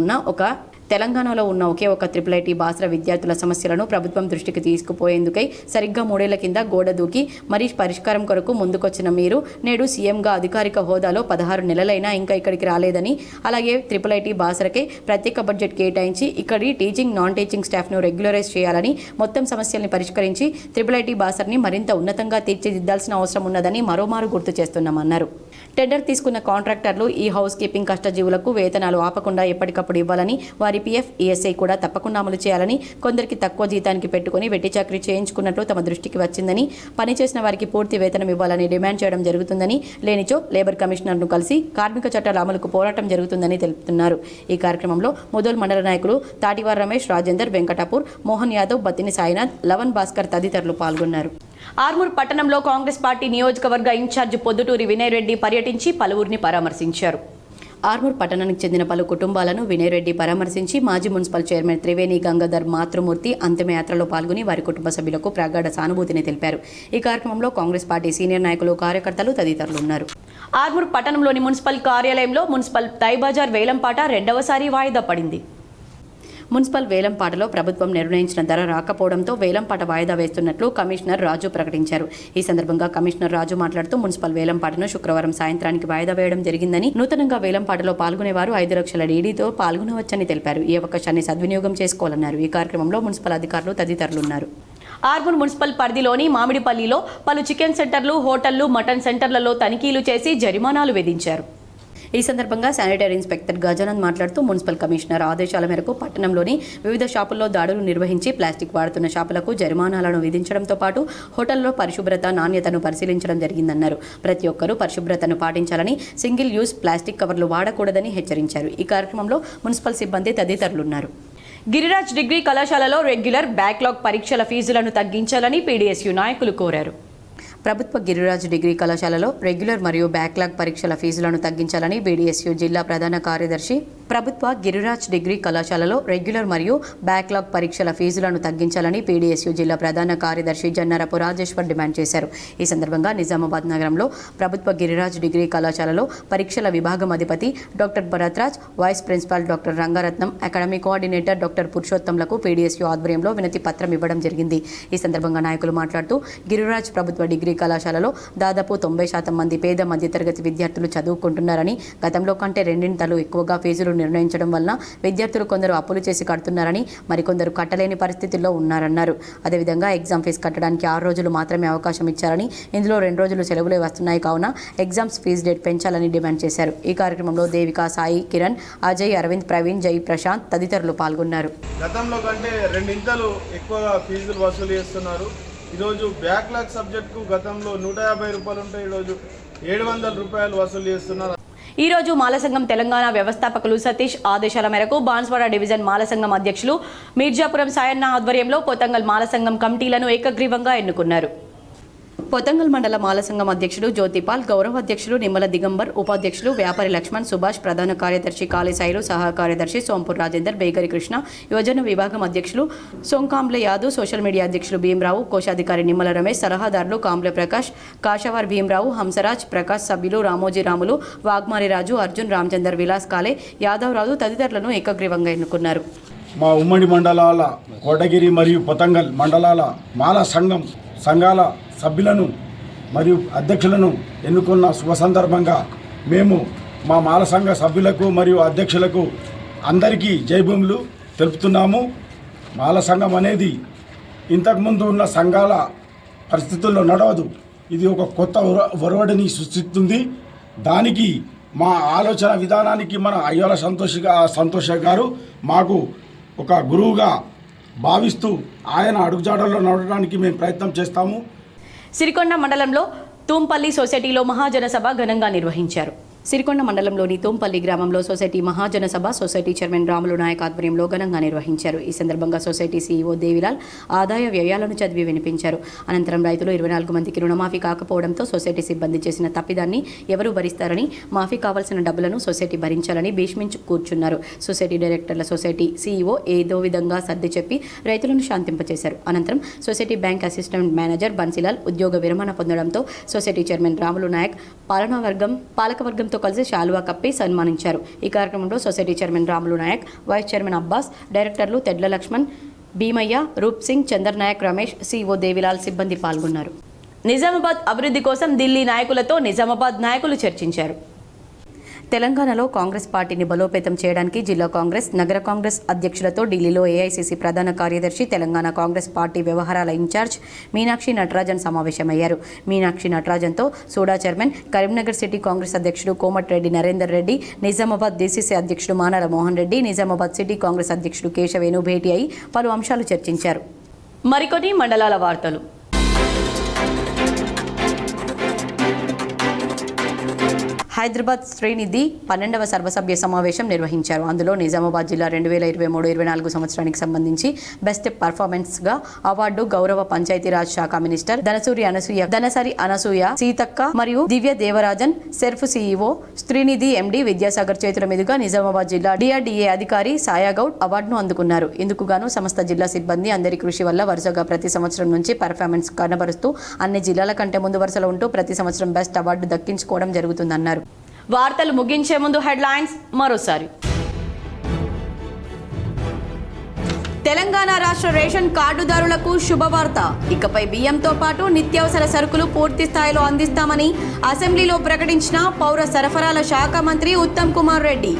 ఉన్న ఒకే ఒక IIIT బాసర విద్యార్థుల సమస్యలను ప్రభుత్వం దృష్టికి తీసుకుపోయేందుకై సరిగ్గా 3 ఏళ్ల కింద గోడ దూకి మరీ పరిష్కారం కొరకు ముందుకొచ్చిన మీరు నేడు సీఎంగా అధికారిక హోదాలో 16 నెలలైనా ఇంకా ఇక్కడికి రాలేదని, అలాగే IIIT బాసరకే ప్రత్యేక బడ్జెట్ కేటాయించి ఇక్కడి టీచింగ్ నాన్ టీచింగ్ స్టాఫ్ను రెగ్యులరైజ్ చేయాలని, మొత్తం సమస్యల్ని పరిష్కరించి IIIT బాసర్ని మరింత ఉన్నతంగా తీర్చిదిద్దాల్సిన అవసరం ఉన్నదని మరోమారు గుర్తు చేస్తున్నామన్నారు. టెండర్ తీసుకున్న కాంట్రాక్టర్లు ఈ హౌస్ కీపింగ్ కష్టజీవులకు వేతనాలు ఆపకుండా ఎప్పటికప్పుడు ఇవ్వాలని, వారి PF ESI కూడా తప్పకుండా అమలు చేయాలని, కొందరికి తక్కువ జీతానికి పెట్టుకుని వెట్టి చాకరీ చేయించుకున్నట్లు తమ దృష్టికి వచ్చిందని, పనిచేసిన వారికి పూర్తి వేతనం ఇవ్వాలని డిమాండ్ చేయడం జరుగుతుందని, లేనిచో లేబర్ కమిషనర్ను కలిసి కార్మిక చట్టాల అమలుకు పోరాటం జరుగుతుందని తెలుపుతున్నారు. ఈ కార్యక్రమంలో ముదోల్ మండల నాయకులు తాటివార్ రమేష్, రాజేందర్, వెంకటాపూర్, మోహన్ యాదవ్, బత్తిని సాయినాథ్, లవన్ భాస్కర్ తదితరులు పాల్గొన్నారు. ఆర్మూర్ పట్టణంలో కాంగ్రెస్ పార్టీ నియోజకవర్గ ఇన్ఛార్జ్ పొద్దుటూరి వినయ్ రెడ్డి పర్యటించి పలువురిని పరామర్శించారు. ఆర్మూర్ పట్టణానికి చెందిన పలు కుటుంబాలను వినయ్ రెడ్డి పరామర్శించి మాజీ మున్సిపల్ చైర్మన్ త్రివేణి గంగాధర్ మాతృమూర్తి అంతిమయాత్రలో పాల్గొని వారి కుటుంబ సభ్యులకు ప్రగాఢ సానుభూతిని తెలిపారు. ఈ కార్యక్రమంలో కాంగ్రెస్ పార్టీ సీనియర్ నాయకులు, కార్యకర్తలు తదితరులు ఉన్నారు. ఆర్మూర్ పట్టణంలోని మున్సిపల్ కార్యాలయంలో మున్సిపల్ టైబజార్ వేలంపాట 2వసారి వాయిదా పడింది. మున్సిపల్ వేలంపాటలో ప్రభుత్వం నిర్ణయించిన ధర రాకపోవడంతో వేలంపాట వాయిదా వేస్తున్నట్లు కమిషనర్ రాజు ప్రకటించారు. ఈ సందర్భంగా కమిషనర్ రాజు మాట్లాడుతూ మున్సిపల్ వేలంపాటను శుక్రవారం సాయంత్రానికి వాయిదా వేయడం జరిగిందని, నూతనంగా వేలంపాటలో పాల్గొనేవారు 5 లక్షల డీడీతో పాల్గొనవచ్చని తెలిపారు. ఈ అవకాశాన్ని సద్వినియోగం చేసుకోవాలన్నారు. ఈ కార్యక్రమంలో మున్సిపల్ అధికారులు తదితరులు ఉన్నారు. ఆర్మూర్ మున్సిపల్ పరిధిలోని మామిడిపల్లిలో పలు చికెన్ సెంటర్లు, హోటళ్లు, మటన్ సెంటర్లలో తనిఖీలు చేసి జరిమానాలు విధించారు. ఈ సందర్భంగా శానిటరీ ఇన్స్పెక్టర్ గజానంద్ మాట్లాడుతూ మున్సిపల్ కమిషనర్ ఆదేశాల మేరకు పట్టణంలోని వివిధ షాపుల్లో దాడులు నిర్వహించి ప్లాస్టిక్ వాడుతున్న షాపులకు జరిమానాలను విధించడంతో పాటు హోటల్లో పరిశుభ్రత, నాణ్యతను పరిశీలించడం జరిగిందన్నారు. ప్రతి ఒక్కరూ పరిశుభ్రతను పాటించాలని, సింగిల్ యూజ్ ప్లాస్టిక్ కవర్లు వాడకూడదని హెచ్చరించారు. ఈ కార్యక్రమంలో మున్సిపల్ సిబ్బంది తదితరులున్నారు. గిరిరాజ్ డిగ్రీ కళాశాలలో రెగ్యులర్, బ్యాక్లాగ్ పరీక్షల ఫీజులను తగ్గించాలని PDSU నాయకులు కోరారు. ప్రభుత్వ గిరిరాజ్ డిగ్రీ కళాశాలలో రెగ్యులర్ మరియు బ్యాక్లాగ్ పరీక్షల ఫీజులను తగ్గించాలని BDSU జిల్లా ప్రధాన కార్యదర్శి, ప్రభుత్వ గిరిరాజ్ డిగ్రీ కళాశాలలో రెగ్యులర్ మరియు బ్యాక్లాగ్ పరీక్షల ఫీజులను తగ్గించాలని PDSU జిల్లా ప్రధాన కార్యదర్శి జన్నరపు రాజేశ్వర్ డిమాండ్ చేశారు. ఈ సందర్భంగా నిజామాబాద్ నగరంలో ప్రభుత్వ గిరిరాజ్ డిగ్రీ కళాశాలలో పరీక్షల విభాగం అధిపతి doctor Bharathraj, vice principal doctor Rangaratnam, academy coordinator doctor పురుషోత్తంలకు PDSU ఆధ్వర్యంలో వినతి పత్రం ఇవ్వడం జరిగింది. ఈ సందర్భంగా నాయకులు మాట్లాడుతూ గిరిరాజ్ ప్రభుత్వ డిగ్రీ కళాశాలలో దాదాపు 90% మంది పేద మధ్యతరగతి విద్యార్థులు చదువుకుంటున్నారని, గతంలో కంటే రెండింతలు ఎక్కువగా ఫీజులు నిర్ణయించడం వలన విద్యార్థులు కొందరు అప్పులు చేసి కడుతున్నారని, మరికొందరు కట్టలేని పరిస్థితుల్లో ఉన్నారన్నారు. అదేవిధంగా ఎగ్జామ్ ఫీజు కట్టడానికి 6 రోజులు మాత్రమే అవకాశం ఇచ్చారని, ఇందులో 2 రోజులు సెలవులే వస్తున్నాయి కావున ఎగ్జామ్స్ ఫీజు డేట్ పెంచాలని డిమాండ్ చేశారు. ఈ కార్యక్రమంలో దేవిక, సాయి, కిరణ్, అజయ్, అరవింద్, ప్రవీణ్, జై, ప్రశాంత్ తదితరులు పాల్గొన్నారు. గతంలో కంటే 2 ఇంతలు ఎక్కువగా ఫీజులు వసూలు చేస్తున్నారు. ఈరోజు బ్యాక్లాగ్ సబ్జెక్టుకు గతంలో 150 రూపాయలు ఉంటే ఈరోజు 700 రూపాయలు వసూలు చేస్తున్నారు. ఈ రోజు మాలసంఘం తెలంగాణ వ్యవస్థాపకులు సతీష్ ఆదేశాల మేరకు బాన్స్వాడ డివిజన్ మాలసంఘం అధ్యక్షులు మీర్జాపురం సాయన్న ఆధ్వర్యంలో పోతంగల్ మాలసంఘం కమిటీలను ఏకగ్రీవంగా ఎన్నుకున్నారు. పోతంగల్ మండల మాలసంఘం అధ్యక్షుడు జ్యోతిపాల్, గౌరవ అధ్యక్షులు నిమ్మల దిగంబర్, ఉపాధ్యక్షులు వ్యాపారి లక్ష్మణ్, సుభాష్, ప్రధాన కార్యదర్శి కాళీసాయిలు, సహా కార్యదర్శి సోంపూర్ రాజేందర్, బేగరి కృష్ణ, యువజన విభాగం అధ్యక్షులు సోంకాంబ్లే యాదవ్, సోషల్ మీడియా అధ్యక్షులు భీమరావు, కోశాధికారి నిమ్మల రమేష్, సలహాదారులు కాంబ్లే ప్రకాష్, కాషవార్ భీమరావు, హంసరాజ్, ప్రకాష్, సభ్యులు రామోజీ రాములు, వాగ్మారి రాజు, అర్జున్, రామచందర్, విలాస్ కాలే, యాదవ్ రాజు తదితరులను ఏకగ్రీవంగా ఎన్నుకున్నారు. మా ఉమ్మడి మండలాల కోటగిరి మరియు పొతంగల్ మండలాల మాల సంఘాల సభ్యులను మరియు అధ్యక్షులను ఎన్నుకున్న శుభ సందర్భంగా మేము మా మాల సంఘ సభ్యులకు మరియు అధ్యక్షులకు అందరికీ జైభూములు తెలుపుతున్నాము. మాల సంఘం అనేది ఇంతకుముందు ఉన్న సంఘాల పరిస్థితుల్లో నడవదు. ఇది ఒక కొత్త ఒరవడిని సృష్టిస్తుంది. దానికి మా ఆలోచన విధానానికి మన అయ్యాల సంతోష్ గారు మాకు ఒక గురువుగా భావిస్తూ ఆయన అడుగుజాడల్లో నడవడానికి మేము ప్రయత్నం చేస్తాము. సిరికొండ మండలంలో తూంపల్లి సొసైటీలో మహాజన సభ ఘనంగా నిర్వహించారు. సిరికొండ మండలంలోని తూంపల్లి గ్రామంలో సొసైటీ మహాజన సభ సొసైటీ చైర్మన్ రాములు నాయక్ ఆధ్వర్యంలో ఘనంగా నిర్వహించారు. ఈ సందర్భంగా సొసైటీ సీఈఓ దేవిలాల్ ఆదాయ వ్యయాలను చదివి వినిపించారు. అనంతరం రైతులు 24 మందికి రుణమాఫీ కాకపోవడంతో సొసైటీ సిబ్బంది చేసిన తప్పిదాన్ని ఎవరు భరిస్తారని, మాఫీ కావాల్సిన డబ్బులను సొసైటీ భరించాలని భీష్మించి కూర్చున్నారు. సొసైటీ డైరెక్టర్ల సొసైటీ సీఈఓ ఏదో విధంగా సర్ది చెప్పి రైతులను శాంతింపచేశారు. అనంతరం society bank assistant manager Bansilal ఉద్యోగ విరమణ పొందడంతో సొసైటీ చైర్మన్ రాములు నాయక్ పాలకవర్గంతో కలిసి శాలువా కప్పి సన్మానించారు. ఈ కార్యక్రమంలో society chairman Ramulu Nayak, vice chairman Abbas, డైరెక్టర్లు తెడ్ల లక్ష్మణ్, భీమయ్య, రూప్ సింగ్, చందర్ నాయక్, రమేష్, సీఓ దేవిలాల్ సిబ్బంది పాల్గొన్నారు. నిజామాబాద్ అభివృద్ధి కోసం ఢిల్లీ నాయకులతో నిజామాబాద్ నాయకులు చర్చించారు. తెలంగాణలో కాంగ్రెస్ పార్టీని బలోపేతం చేయడానికి జిల్లా కాంగ్రెస్, నగర కాంగ్రెస్ అధ్యక్షులతో ఢిల్లీలో ఏఐసీసీ ప్రధాన కార్యదర్శి, తెలంగాణ కాంగ్రెస్ పార్టీ వ్యవహారాల ఇన్ఛార్జ్ మీనాక్షి నటరాజన్ సమావేశమయ్యారు. మీనాక్షి నటరాజన్తో సూడా చైర్మన్, కరీంనగర్ సిటీ కాంగ్రెస్ అధ్యక్షుడు కోమటిరెడ్డి నరేందర్ రెడ్డి, నిజామాబాద్ డీసీసీ అధ్యక్షుడు మానాల మోహన్ రెడ్డి, నిజామాబాద్ సిటీ కాంగ్రెస్ అధ్యక్షుడు కేశవేణు భేటీ అయి పలు అంశాలు చర్చించారు. మరికొన్ని మండలాల వార్తలు. హైదరాబాద్ శ్రీనిధి 12వ సర్వసభ్య సమావేశం నిర్వహించారు. అందులో నిజామాబాద్ జిల్లా 2023-24 సంవత్సరానికి సంబంధించి బెస్ట్ పర్ఫార్మెన్స్గా అవార్డు గౌరవ పంచాయతీరాజ్ శాఖ మినిస్టర్ దనసరి అనసూయ సీతక్క మరియు దివ్య దేవరాజన్, సెర్ఫ్ సీఈఓ శ్రీనిధి ఎండి విద్యాసాగర్ చేతుల మీదుగా నిజామాబాద్ జిల్లా డిఆర్డీఏ అధికారి సాయాగౌడ్ అవార్డును అందుకున్నారు. ఇందుకు గాను సమస్త జిల్లా సిబ్బంది అందరి కృషి వల్ల వరుసగా ప్రతి సంవత్సరం నుంచి పర్ఫార్మెన్స్ కనబరుస్తూ అన్ని జిల్లాల కంటే ముందు వరుసలో ఉంటూ ప్రతి సంవత్సరం బెస్ట్ అవార్డు దక్కించుకోవడం జరుగుతుందన్నారు. వార్తలు ముగించే ముందు హెడ్లైన్స్ మరోసారి. తెలంగాణ రాష్ట్ర రేషన్ కార్డుదారులకు శుభవార్త. ఇకపై బియ్యంతో పాటు నిత్యావసర సరుకులు పూర్తి స్థాయిలో అందిస్తామని అసెంబ్లీలో ప్రకటించిన పౌర సరఫరాల శాఖ మంత్రి ఉత్తమ్ కుమార్ రెడ్డి.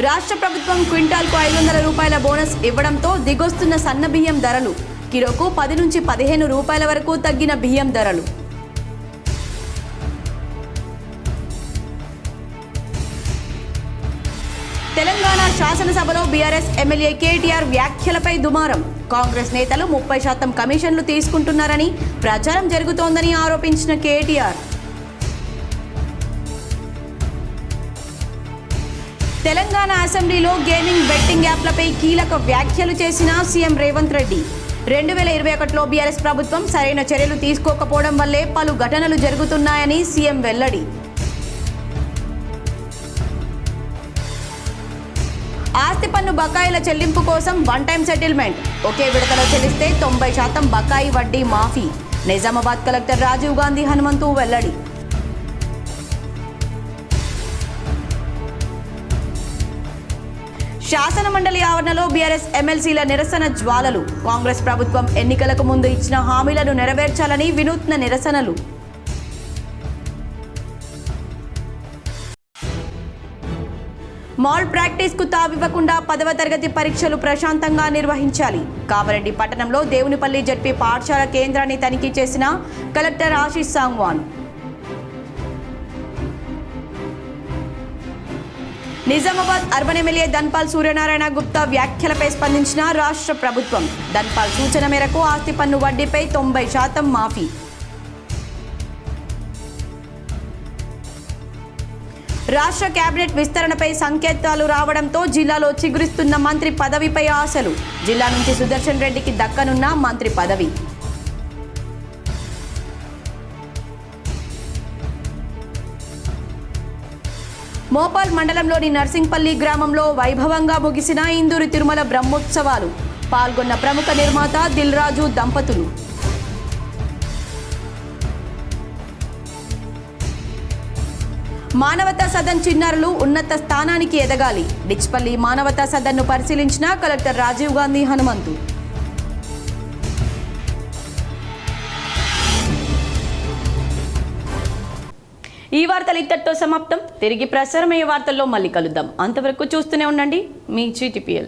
రాష్ట్ర ప్రభుత్వం క్వింటాల్కు 500 రూపాయల బోనస్ ఇవ్వడంతో దిగొస్తున్న సన్న బియ్యం ధరలు. కిలోకు 10 నుంచి 15 రూపాయల వరకు తగ్గిన బియ్యం ధరలు. తెలంగాణ శాసనసభలో బీఆర్ఎస్ ఎమ్మెల్యే కేటీఆర్ వ్యాఖ్యలపై దుమారం. కాంగ్రెస్ నేతలు 30% కమిషన్లు తీసుకుంటున్నారని ప్రచారం జరుగుతోందని ఆరోపించిన కేటీఆర్. తెలంగాణ అసెంబ్లీలో గేమింగ్ బెట్టింగ్ యాప్లపై కీలక వ్యాఖ్యలు చేసిన సీఎం రేవంత్ రెడ్డి. 2021లో బీఆర్ఎస్ ప్రభుత్వం సరైన చర్యలు తీసుకోకపోవడం వల్లే పలు ఘటనలు జరుగుతున్నాయని సీఎం వెల్లడి. ఆస్తి పన్ను బకాయిల చెల్లింపు కోసం 1 టైం సెటిల్మెంట్. ఒకే విడతలో చెల్లిస్తే 90% బకాయి వడ్డీ మాఫీ. నిజామాబాద్ కలెక్టర్ రాజీవ్ గాంధీ హనుమంతు వెల్లడి. శాసనమండలి ఆవరణలో బీఆర్ఎస్ ఎమ్మెల్సీల నిరసన జ్వాలలు. కాంగ్రెస్ ప్రభుత్వం ఎన్నికలకు ముందు ఇచ్చిన హామీలను నెరవేర్చాలని వినూత్న నిరసనలు. మాల్ ప్రాక్టీస్ కు తావివ్వకుండా 10వ తరగతి పరీక్షలు ప్రశాంతంగా నిర్వహించాలి. కామారెడ్డి పట్టణంలో దేవునిపల్లి జడ్పీ పాఠశాల కేంద్రాన్ని తనిఖీ చేసిన collector Ashish Sangwan. Nizamabad urban MLA Dhanpal Suryanarayana Gupta వ్యాఖ్యలపై స్పందించిన రాష్ట్ర ప్రభుత్వం. ధన్పాల్ సూచన మేరకు ఆస్తి పన్ను వడ్డీపై 90% మాఫీ. రాష్ట్ర కేబినెట్ విస్తరణపై సంకేతాలు రావడంతో జిల్లాలో చిగురిస్తున్న మంత్రి పదవిపై ఆశలు. జిల్లా నుంచి సుదర్శన్ రెడ్డికి దక్కనున్న మంత్రి పదవి. మోపాల్ మండలంలోని నర్సింగ్పల్లి గ్రామంలో వైభవంగా ముగిసిన ఇందూరు తిరుమల బ్రహ్మోత్సవాలు. పాల్గొన్న ప్రముఖ నిర్మాత దిల్ రాజు దంపతులు. మానవతా సదన్ చిన్నారులు ఉన్నత స్థానానికి ఎదగాలి. డిచ్పల్లి మానవతా సదన్ను పరిశీలించిన కలెక్టర్ రాజీవ్ గాంధీ హనుమంతు. ఈ వార్తలు ఇక్కడితో సమాప్తం. తిరిగి ప్రసారమయ్యే వార్తల్లో మళ్ళీ కలుద్దాం. అంతవరకు చూస్తూనే ఉండండి మీ GTPL.